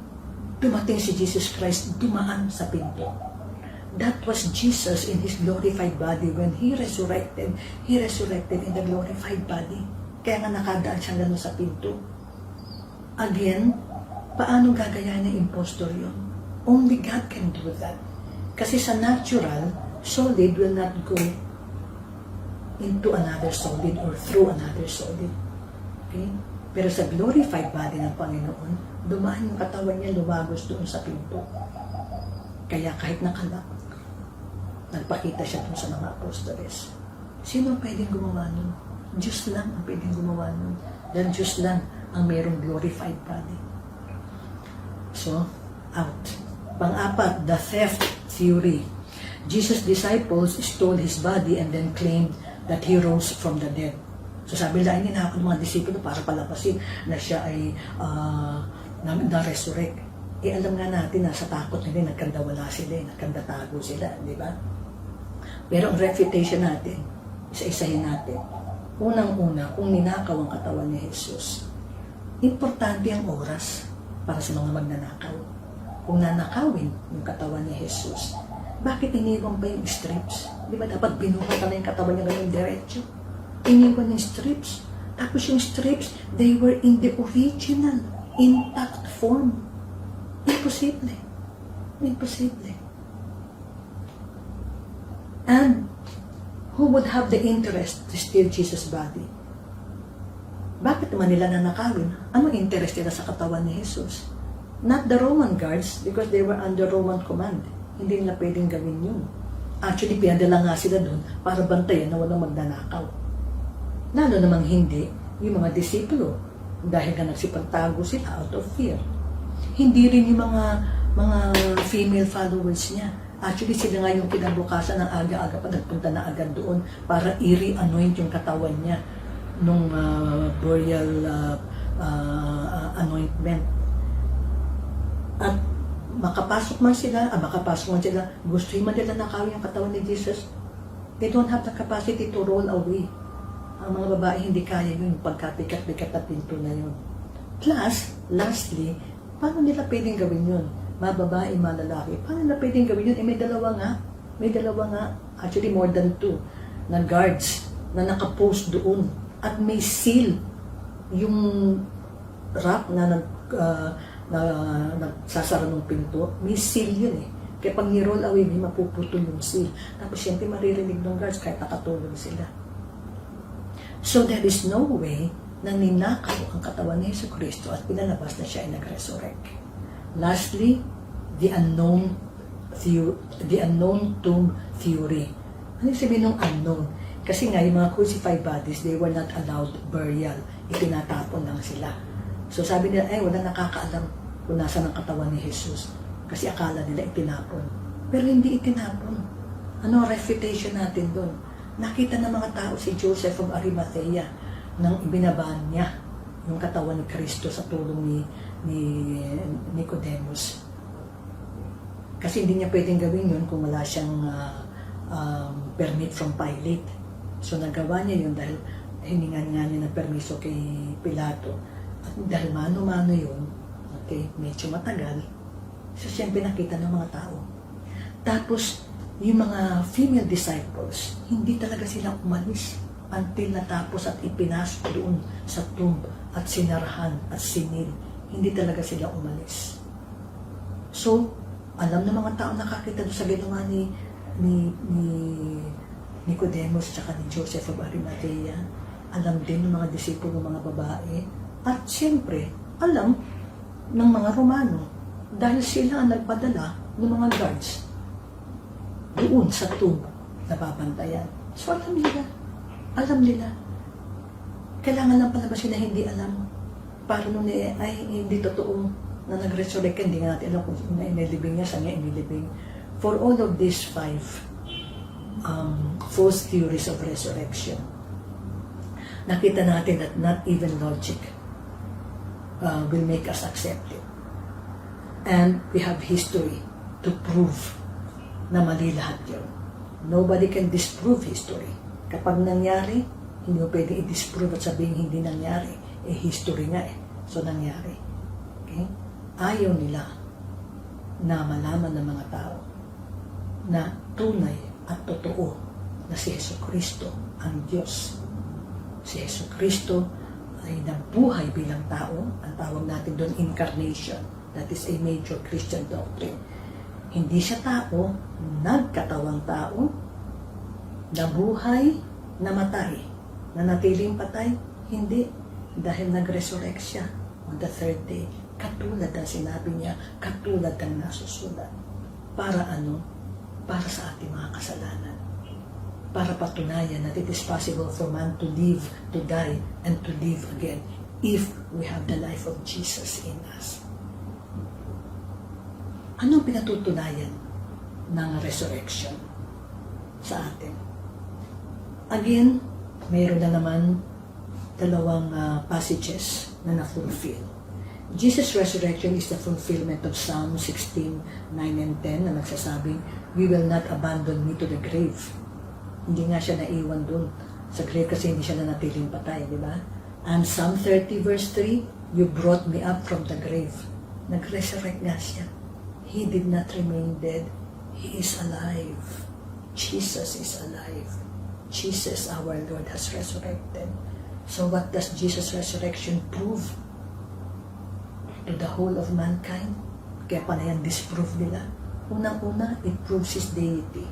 Speaker 1: dumating si Jesus Christ, dumaan sa pinto. That was Jesus in His glorified body. When He resurrected in the glorified body. Kaya nga nakadaan siya gano'n sa pinto. Again, paano gagayahin ng impostor yun? Only God can do that. Kasi sa natural, solid will not go into another solid or through another solid. Okay? Pero sa glorified body ng Panginoon, dumaan yung katawan niya, lumagos doon sa pinto. Kaya kahit nakalak, nagpakita siya doon sa mga apostoles. Sino ang pwedeng gumawa nun? Diyos lang ang pwedeng gumawa nun. Dahil Diyos lang ang mayroong glorified body. So, out. Pang-apat, the theft theory. Jesus' disciples stole his body and then claimed that he rose from the dead. So sabi nila, ay ninakaw ng mga disipulo para palapasin na siya ay na-resurrect. Alam nga natin na sa takot nila, nagkandawala sila, nagkandatago sila, di ba? Pero ang refutation natin, isa-isahin natin. Unang-una, kung ninakaw ang katawan ni Jesus, importante ang oras para sa mga magnanakaw. Kung nanakawin yung katawan ni Jesus, bakit iniwan pa yung strips? Di ba dapat binuhat na yung katawan niya ganun diretso? Iniwan yung strips. Tapos yung strips, they were in the original, intact form. Imposible. Imposible. And who would have the interest to steal Jesus' body? Bakit naman nila nanakawin? Anong interest nila sa katawan ni Jesus? Not the Roman guards, because they were under Roman command. Hindi nila pwedeng gawin yun. Actually, pinadala nga sila doon para bantayan na walang magnanakaw. Lalo namang hindi yung mga disipulo, dahil nga nagsipagtago sila out of fear. Hindi rin yung mga female followers niya. Actually, sila nga yung kinabukasan ng aga-aga pa nagpunta na agad doon para i-re-anoint yung katawan niya nung burial anointment. At makapasok man sila, gusto yung madala nakawin yung katawan ni Jesus, they don't have the capacity to roll away. Ang mga babae hindi kaya yun, pagkapikat-pikat na pinto na yun. Plus, lastly, paano nila pwedeng gawin yun? Mga babae, mga lalaki, paano nila pwedeng gawin yun? May dalawa nga, actually more than 2, na guards na nakapost doon at may seal yung rack na nagsasara ng pinto, may seal yun eh. Kaya pag ni-roll away, may mapuputol yung seal. Tapos siyempre maririnig ng guards kahit nakatulog sila. So there is no way na ninakaw ang katawan ni Yesu Cristo at pinalabas na siya ay nag-resurrect. Lastly, the unknown tomb theory. Ano yung sabihin ng unknown? Kasi nga yung mga crucified bodies, they were not allowed burial. Itinatapon lang sila. So sabi nila, wala nakakaalam kung nasa ng katawan ni Jesus. Kasi akala nila itinapon. Pero hindi itinapon. Ano ang refutation natin doon? Nakita ng mga tao si Joseph of Arimathea nang ibinaban niya yung katawan ni Kristo sa tulong ni Nicodemus. Kasi hindi niya pwedeng gawin yun kung wala siyang permit from Pilate. So nagawa niya yun dahil hiningan nga niya ng permiso kay Pilato. At dahil mano-mano yun, okay, medyo matagal, so siyempre nakita ng mga tao. Tapos, yung mga female disciples, hindi talaga sila umalis until natapos at ipinasok doon sa tomb at sinarahan at sinil. Hindi talaga sila umalis. So, alam ng mga tao nakakita doon sa ginawa ni Nicodemus at ni Joseph of Arimathea. Alam din ng mga disipulo ng mga babae. At siyempre, alam ng mga Romano dahil sila ang nagpadala ng mga guards doon sa tomb na babantayan. So alam nila. Kailangan lang palabasin na hindi alam. Para nun ay hindi totoo na nag-resurrect, hindi nga natin alam kung inilibing niya, saan niya inilibing. For all of these 5 false theories of resurrection, nakita natin that not even logic will make us accept it. And we have history to prove na mali lahat yun. Nobody can disprove history. Kapag nangyari, hindi mo pwede i-disprove at sabihin hindi nangyari. History nga eh. So nangyari. Okay? Ayaw nila na malaman ng mga tao na tunay at totoo na si Yesu Cristo ang Diyos. Si Yesu Cristo ay nabuhay bilang tao. Ang tawag natin doon incarnation. That is a major Christian doctrine. Hindi siya tao, nagkatawang tao, nabuhay namatay, nanatiling patay? Hindi. Dahil nag-resurrect siya on the third day. Katulad ng sinabi niya, katulad ng nasusulat. Para ano? Para sa ating mga kasalanan. Para patunayan that it is possible for man to live, to die, and to live again if we have the life of Jesus in us. Anong pinatutunayan ng resurrection sa atin? Again, mayroon na naman dalawang passages na na-fulfill. Jesus' resurrection is the fulfillment of Psalm 16, 9 and 10 na nagsasabing, "We will not abandon me to the grave." Hindi nga siya naiwan dun sa grave kasi hindi siya nanatiling patay, di ba? And Psalm 30 verse 3, "You brought me up from the grave." Nag-resurrect nga siya. He did not remain dead. He is alive. Jesus is alive. Jesus, our Lord, has resurrected. So what does Jesus' resurrection prove to the whole of mankind? Kaya pa na yan disprove nila. Unang-una, it proves His deity.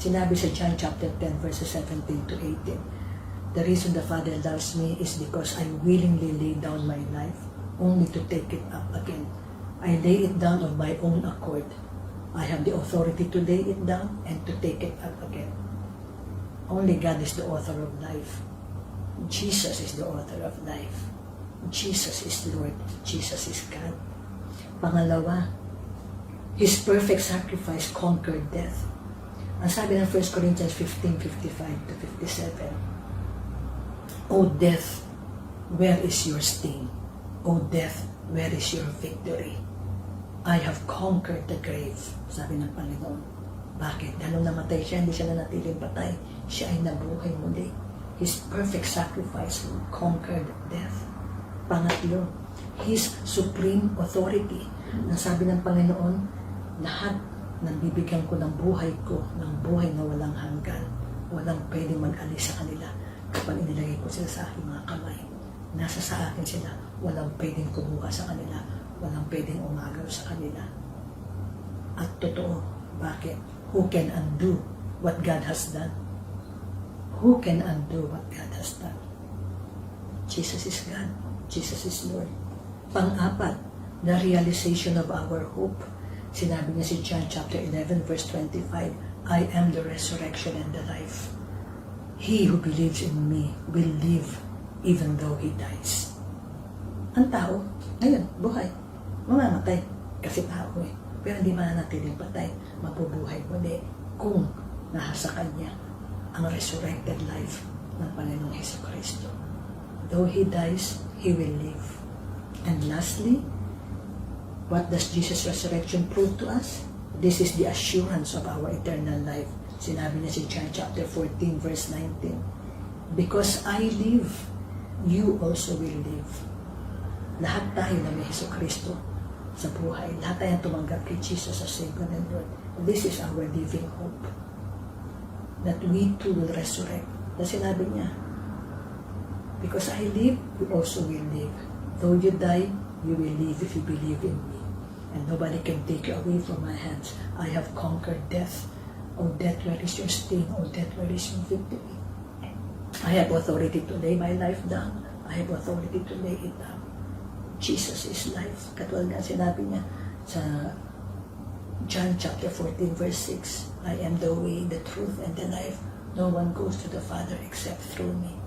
Speaker 1: Sinabi sa John chapter 10 verses 17 to 18, "The reason the Father loves me is because I willingly lay down my life only to take it up again. I lay it down of my own accord. I have the authority to lay it down and to take it up again." Only God is the author of life. Jesus is the author of life. Jesus is Lord. Jesus is God. Pangalawa, His perfect sacrifice conquered death. Ang sabi ng 1 Corinthians 15:55 to 57, "O death, where is your sting? O death, where is your victory? I have conquered the grave." Sabi ng Panginoon. Bakit? Dahil nung namatay siya, hindi siya nanatiling patay. Siya ay nabuhay muli. His perfect sacrifice conquered death. Pangatlo, His supreme authority. Ang sabi ng Panginoon, lahat ng bibigyan ko ng buhay na walang hanggan. Walang pwedeng mag-alis sa kanila kapag inilagay ko sila sa aking mga kamay. Nasa sa akin sila, walang pwedeng kumuha sa kanila, walang pwedeng umagaw sa kanila. At totoo, bakit? Who can undo what God has done? Who can undo what God has done? Jesus is God. Jesus is Lord. Pang-apat, the realization of our hope. Sinabi niya si John chapter 11 verse 25, "I am the resurrection and the life. He who believes in me will live even though he dies." Ang tao, ngayon, buhay. Mamamatay kasi tao eh. Pero hindi mananatiling patay. Mabubuhay muli kung nasa Kanya ang resurrected life ng Panginoong Jesucristo. Though He dies, He will live. And lastly, what does Jesus' resurrection prove to us? This is the assurance of our eternal life. Sinabi niya si John chapter 14 verse 19, "Because I live, you also will live." Lahat tayo na may Jesucristo sa buhay. Lahat tayo tumanggap kay Jesus as Savior and Lord. This is our living hope. That we too will resurrect. Kasi sinabi niya, "Because I live, you also will live. Though you die, you will live if you believe in me. And nobody can take you away from my hands. I have conquered death. O death, where is your sting? O death, where is your victory? I have authority to lay my life down. I have authority to lay it down." Jesus is life. Katulad nga sinabi niya sa John chapter 14 verse 6, "I am the way, the truth, and the life. No one goes to the Father except through me."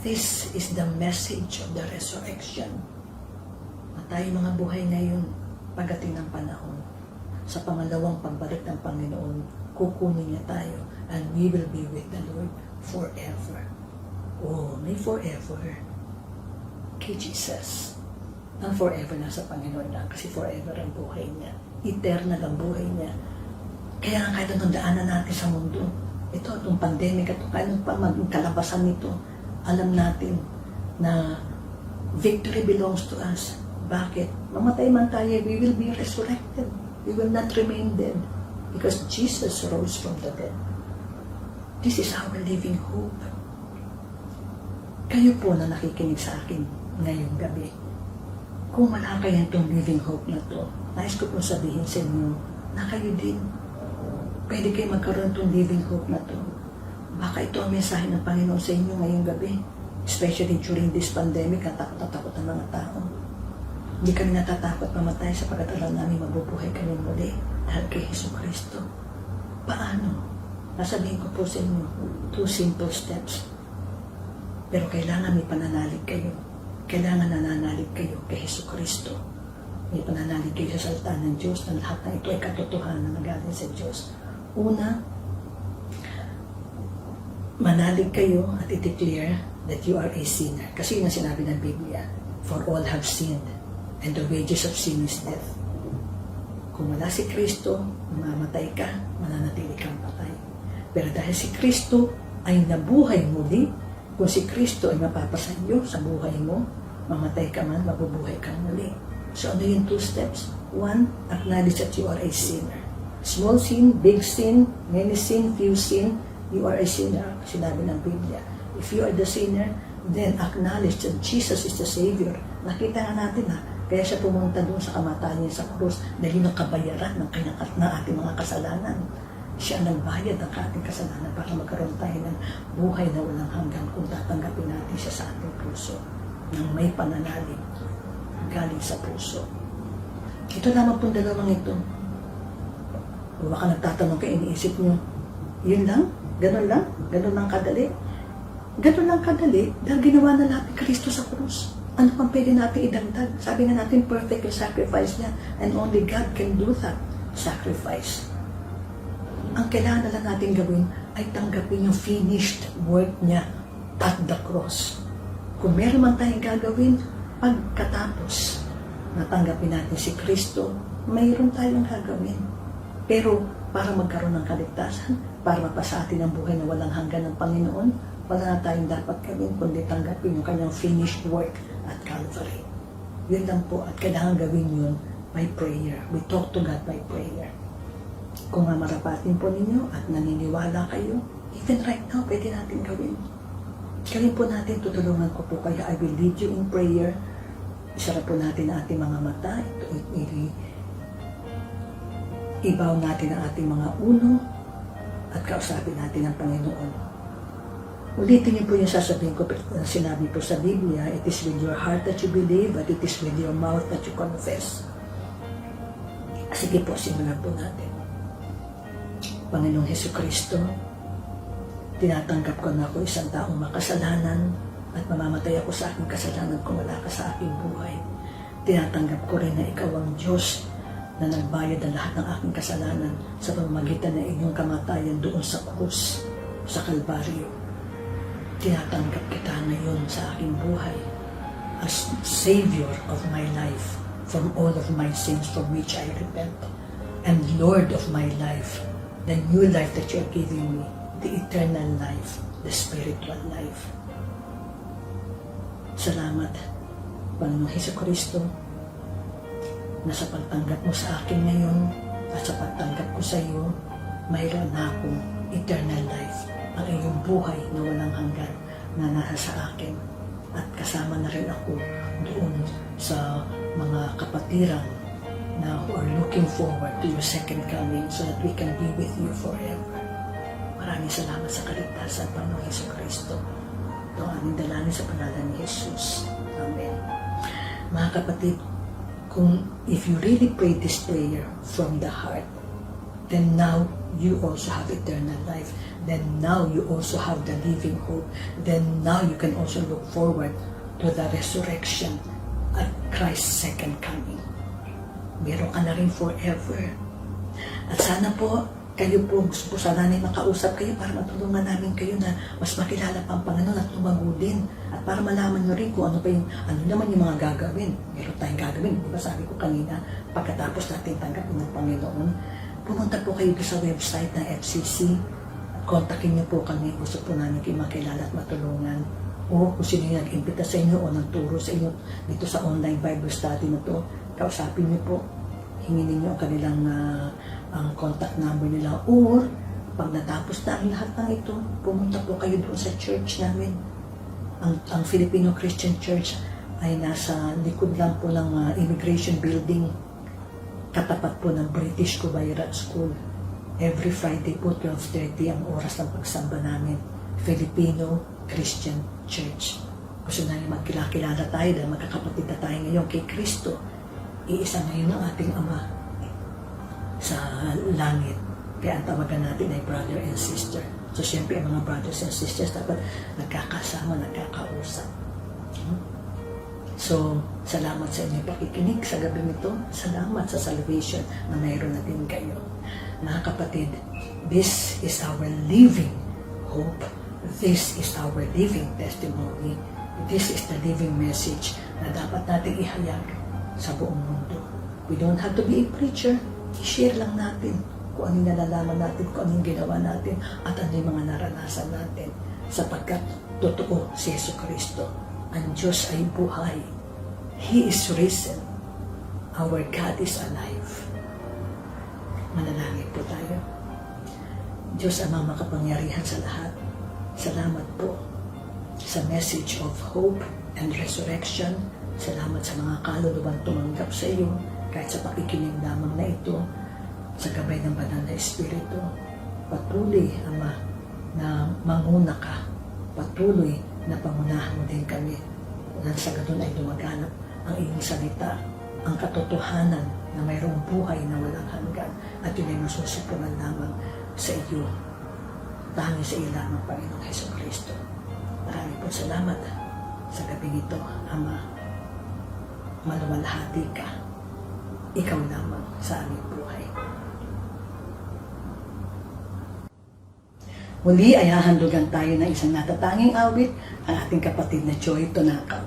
Speaker 1: This is the message of the resurrection. Na tayo mga buhay ngayon, pagdating ng panahon, sa pangalawang pagbalik ng Panginoon, kukunin niya tayo and we will be with the Lord forever. Oh, may forever kay Jesus. Ang forever nasa Panginoon lang kasi forever ang buhay niya. Eternal ang buhay niya. Kaya kahit anong daanan natin sa mundo, ito, itong pandemic, ito, kahit anong pa magkalabasan nito, alam natin na victory belongs to us. Bakit? Mamatay man tayo, we will be resurrected. We will not remain dead because Jesus rose from the dead. This is our living hope. Kayo po na nakikinig sa akin ngayong gabi, kung wala kayong itong living hope na to, nais ko po sabihin sa inyo na kayo din, pwede kayo magkaroon itong living hope na to. Baka ito ang mensahe ng Panginoon sa inyo ngayong gabi. Especially during this pandemic, natakot na takot ang mga tao. Hindi kami natatakot mamatay sapagkat alam namin mabubuhay kami muli dahil kay Jesucristo. Paano? Nasabihin ko po sa inyo, 2 simple steps. Pero kailangan may pananalig kayo. Kailangan nananalig kayo kay Jesucristo. May pananalig kayo sa salita ng Diyos na lahat ng ito ay katotohanan na galing sa Diyos. Una, manalig kayo at i-declare that you are a sinner. Kasi yun ang sinabi ng Biblia, for all have sinned, and the wages of sin is death. Kung wala si Kristo, mamamatay ka, mananatili kang patay. Pero dahil si Kristo ay nabuhay muli, kung si Kristo ay mapapasanyo sa buhay mo, mamatay ka man, mabubuhay kang muli. So ano yung 2 steps? 1, acknowledge that you are a sinner. Small sin, big sin, many sin, few sin, you are a sinner. Sinabi ng Biblia. If you are the sinner, then acknowledge that Jesus is the Savior. Nakita nga natin kaya siya pumunta doon sa kamatayan niya sa krus dahil yung kabayaran ng ating mga kasalanan. Siya ang nagbayad ng ating kasalanan para magkaroon tayo ng buhay na walang hanggan kung tatanggapin natin siya sa ating puso ng may pananalig galing sa puso. Ito lamang pong dalawang ito. Kung baka nagtatanong kayo, iniisip nyo, yun lang? Ganun lang? Ganun lang kadali? Ganun lang kadali dahil ginawa na natin Kristo sa krus. Ano pang pwede natin idagdag? Sabi nga natin, perfect yung sacrifice niya and only God can do that sacrifice. Ang kailangan na lang natin gawin ay tanggapin yung finished work niya at the cross. Kung meron man tayong gagawin, pagkatapos natanggapin natin si Kristo, mayroon tayong gagawin. Pero para magkaroon ng kaligtasan, para mapasa atin ang buhay na walang hanggan ng Panginoon, wala na tayong dapat gawin kundi tanggapin yung kanyang finished work at Calvary. Yun lang po, at kailangan gawin yun by prayer. We talk to God by prayer. Kung mamarapatin po ninyo at naniniwala kayo, even right now, pwede natin gawin. Gawin po natin, tutulungan ko po kayo. I will lead you in prayer. Isara po natin ang ating mga mata. Ibaw natin ang ating mga ulo at kausapin natin ang Panginoon. Ulitin niyo po yung sasabihin ko na sinabi po sa Biblia, it is with your heart that you believe, but it is with your mouth that you confess. Sige po, simulan po natin. Panginoong Jesucristo, tinatanggap ko na ako isang taong makasalanan at mamamatay ako sa aking kasalanan kung wala ka sa aking buhay. Tinatanggap ko rin na ikaw ang Diyos na nagbayad ng lahat ng aking kasalanan sa pamamagitan ng inyong kamatayan doon sa krus, sa Kalbaryo. Tinatanggap kita ngayon sa aking buhay as Savior of my life from all of my sins from which I repent, and Lord of my life, the new life that you are giving me, the eternal life, the spiritual life. Salamat, Panginoong Jesucristo, na sa pagtanggap mo sa akin ngayon at sa pagtanggap ko sa iyo, mayroon na akong eternal life, ang iyong buhay na walang hanggan na nasa sa akin. At kasama na rin ako doon sa mga kapatiran na who are looking forward to your second coming so that we can be with you forever. Maraming salamat sa kaligtasan, Panginoong Jesucristo. Ito ang aming dalangin sa pangalan ni Jesus. Amen. Mga kapatid, if you really pray this prayer from the heart, then now you also have eternal life. Then now you also have the living hope. Then now you can also look forward to the resurrection at Christ's second coming. Meron ka na rin forever. At sana po, kayo po, gusto po sana namin makausap kayo para matulungan namin kayo na mas makilala pa ang Panginoon at lumago din. At para malaman nyo rin kung ano pa yung, ano naman yung mga gagawin. Meron tayong gagawin. Diba sabi ko kanina, pagkatapos natin tanggapin ng Panginoon, pumunta po kayo sa website ng FCC. Kontakin niyo po kami. Gusto po namin kayo makilala at matulungan. O kung sino yung nag-imbita sa inyo o nagturo sa inyo dito sa online Bible study na to, kausapin niyo po. Hingin niyo ang kanilang ang contact number nila. Or, pag natapos na ang lahat ng ito, pumunta po kayo doon sa church namin. Ang Filipino Christian Church ay nasa likod lang po ng immigration building. Katapat po ng British Kubayrat School. Every Friday po, 12:30 ang oras ng pagsamba namin. Filipino Christian Church. Gusto namin magkilala tayo dahil magkakapatid na tayo ngayon kay Kristo. Iisa ngayon ang ating Ama sa langit. Kaya ang tawagan natin ay brother and sister. So, siyempre, ang mga brothers and sisters dapat nagkakasama, nagkakausap. So, salamat sa inyong pakikinig sa gabi nito. Salamat sa salvation na mayroon na din kayo. Mga kapatid, this is our living hope. This is our living testimony. This is the living message na dapat natin ihayag sa buong mundo. We don't have to be a preacher. I-share lang natin kung anong nalalaman natin, kung anong ginawa natin, at ano yung mga naranasan natin. Sapagkat totoo si Yesu Kristo. Ang Diyos ay buhay. He is risen. Our God is alive. Manalangin po tayo. Diyos Ama makapangyarihan sa lahat. Salamat po sa message of hope and resurrection. Salamat sa mga kaluluwang tumanggap sa iyo kahit sa pakikinig lamang na ito sa gabay ng banal na Espiritu. Patuloy, Ama, na manguna ka. Patuloy na pangunahan mo din kami. Nang sa ganun ay lumaganap ang iyong salita, ang katotohanan na mayroong buhay na walang hanggan at yun ay masusupungan lamang sa iyo. Tangi sa iyo lamang, Panginoong Hesus Kristo. Maraming po salamat sa gabi nito, Ama. Maluwalhati ka. Ikaw lamang sa aming buhay. Muli ay hahandugan tayo ng isang natatanging awit, ang ating kapatid na Joy Tonakaw.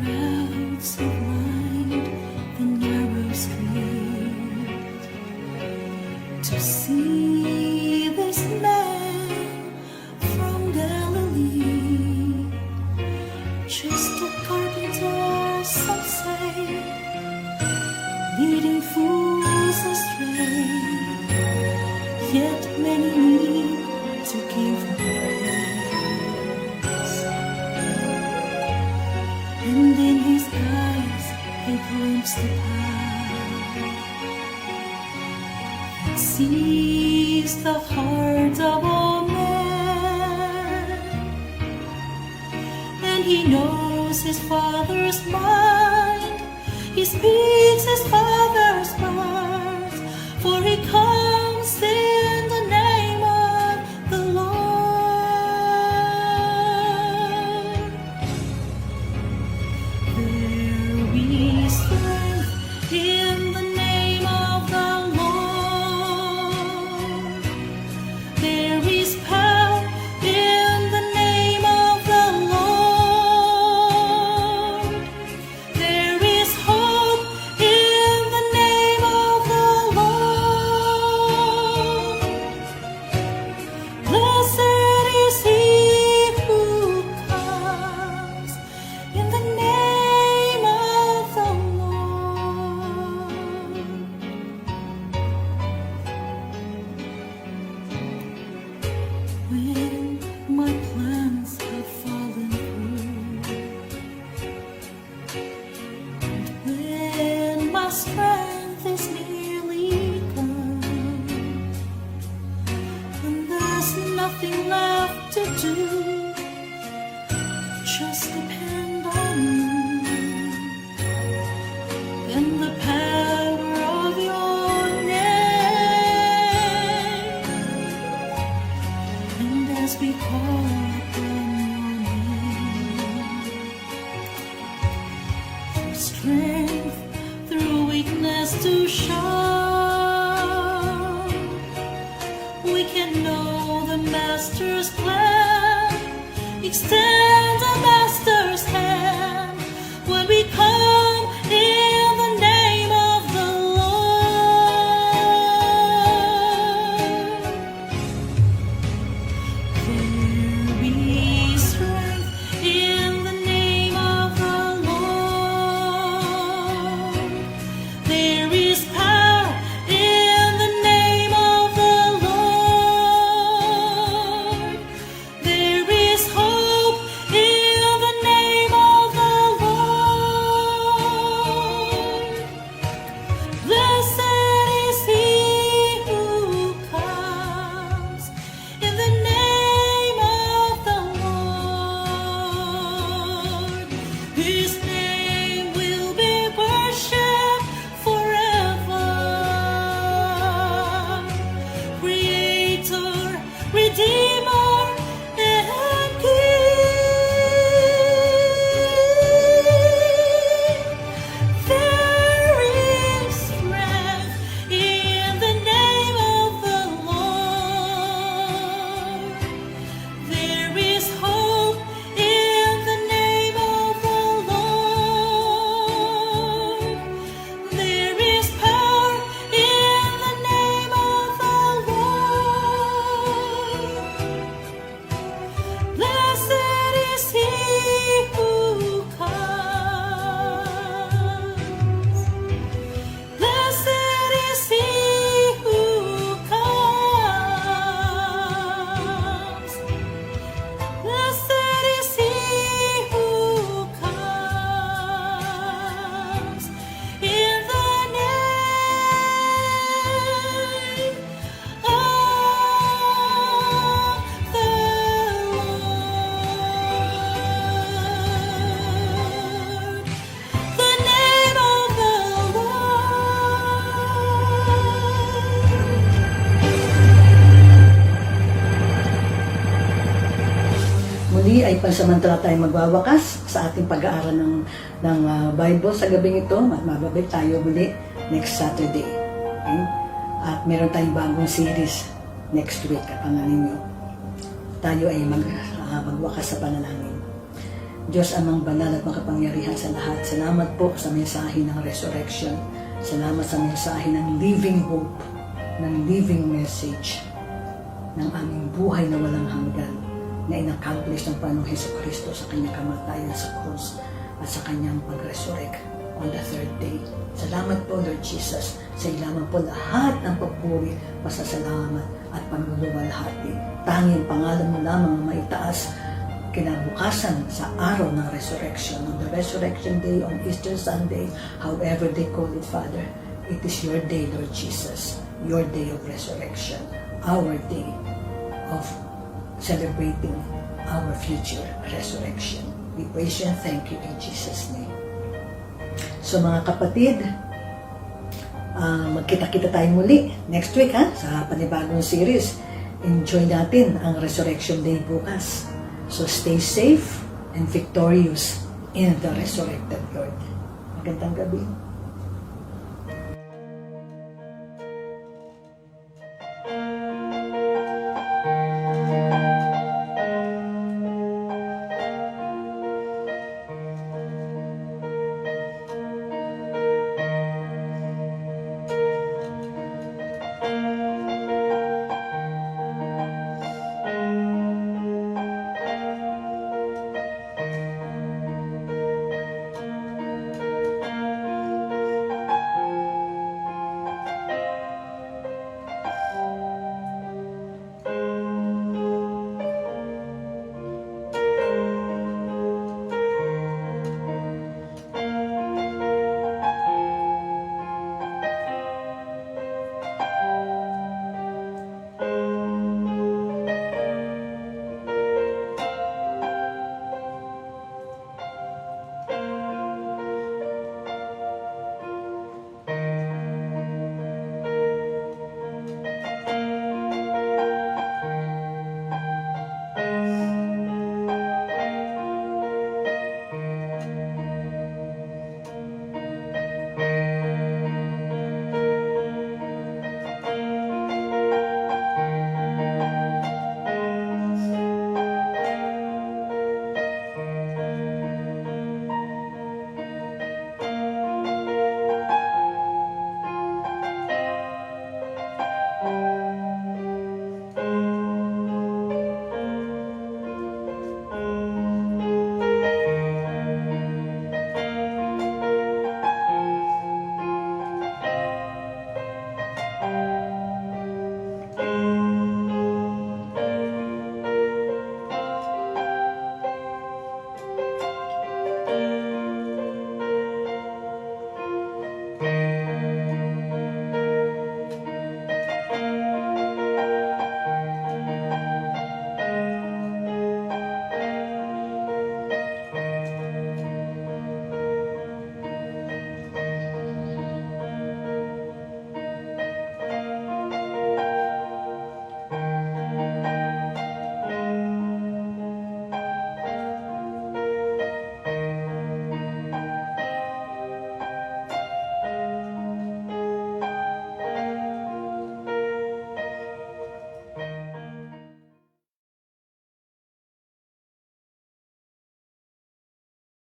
Speaker 2: Crowds have lined the narrow street to see this man from Galilee. Just a carpenter, some say, leading fools astray. Yet many need to give him praise. And in his eyes a glimpse the power that sees the heart of all men. And he knows his Father's mind. He speaks his Father's words, for he comes in the name of the Lord. There is strength in the name of the Lord. There is power in the name of the Lord. There is hope in the name of the Lord. Blessed is he who comes in the name of the Lord. When my plans have fallen through, and when my strength is nearly gone, and there's nothing left to do, just depend on you and the power of your name. And as we call upon your name, for strength through weakness to show, we can know the Master's plan. Extend the Master's hand when we come in the name of the Lord. There is strength in the name of the Lord. There is power in the name of the
Speaker 1: muli ay pansamantala tayong magwawakas sa ating pag-aaral ng Bible sa gabing ito. Mababalik tayo muli next Saturday. Okay? At meron tayong bagong series next week. Kapananin ninyo. Tayo ay magwakas sa panalangin. Diyos amang banal at makapangyarihan sa lahat. Salamat po sa mensahe ng resurrection. Salamat sa mensahe ng living hope, ng living message, ng aming buhay na walang hanggan, na in-accomplish ng Panginoong Hesukristo sa kanyang kamatayan sa krus at sa kanyang pag-resurrect on the third day. Salamat po, Lord Jesus. Sa ilaman po lahat ng papuri, pasasalamat at pagluluwalhati. Tanging pangalan mo lamang ang maitaas kinabukasan sa araw ng resurrection, on the resurrection day, on Easter Sunday, however they call it, Father. It is your day, Lord Jesus, your day of resurrection, our day of celebrating our future resurrection. We praise you and thank you in Jesus' name. So mga kapatid, magkita-kita tayo muli next week sa panibagong series. Enjoy natin ang Resurrection Day bukas. So stay safe and victorious in the resurrected Lord. Magandang gabi.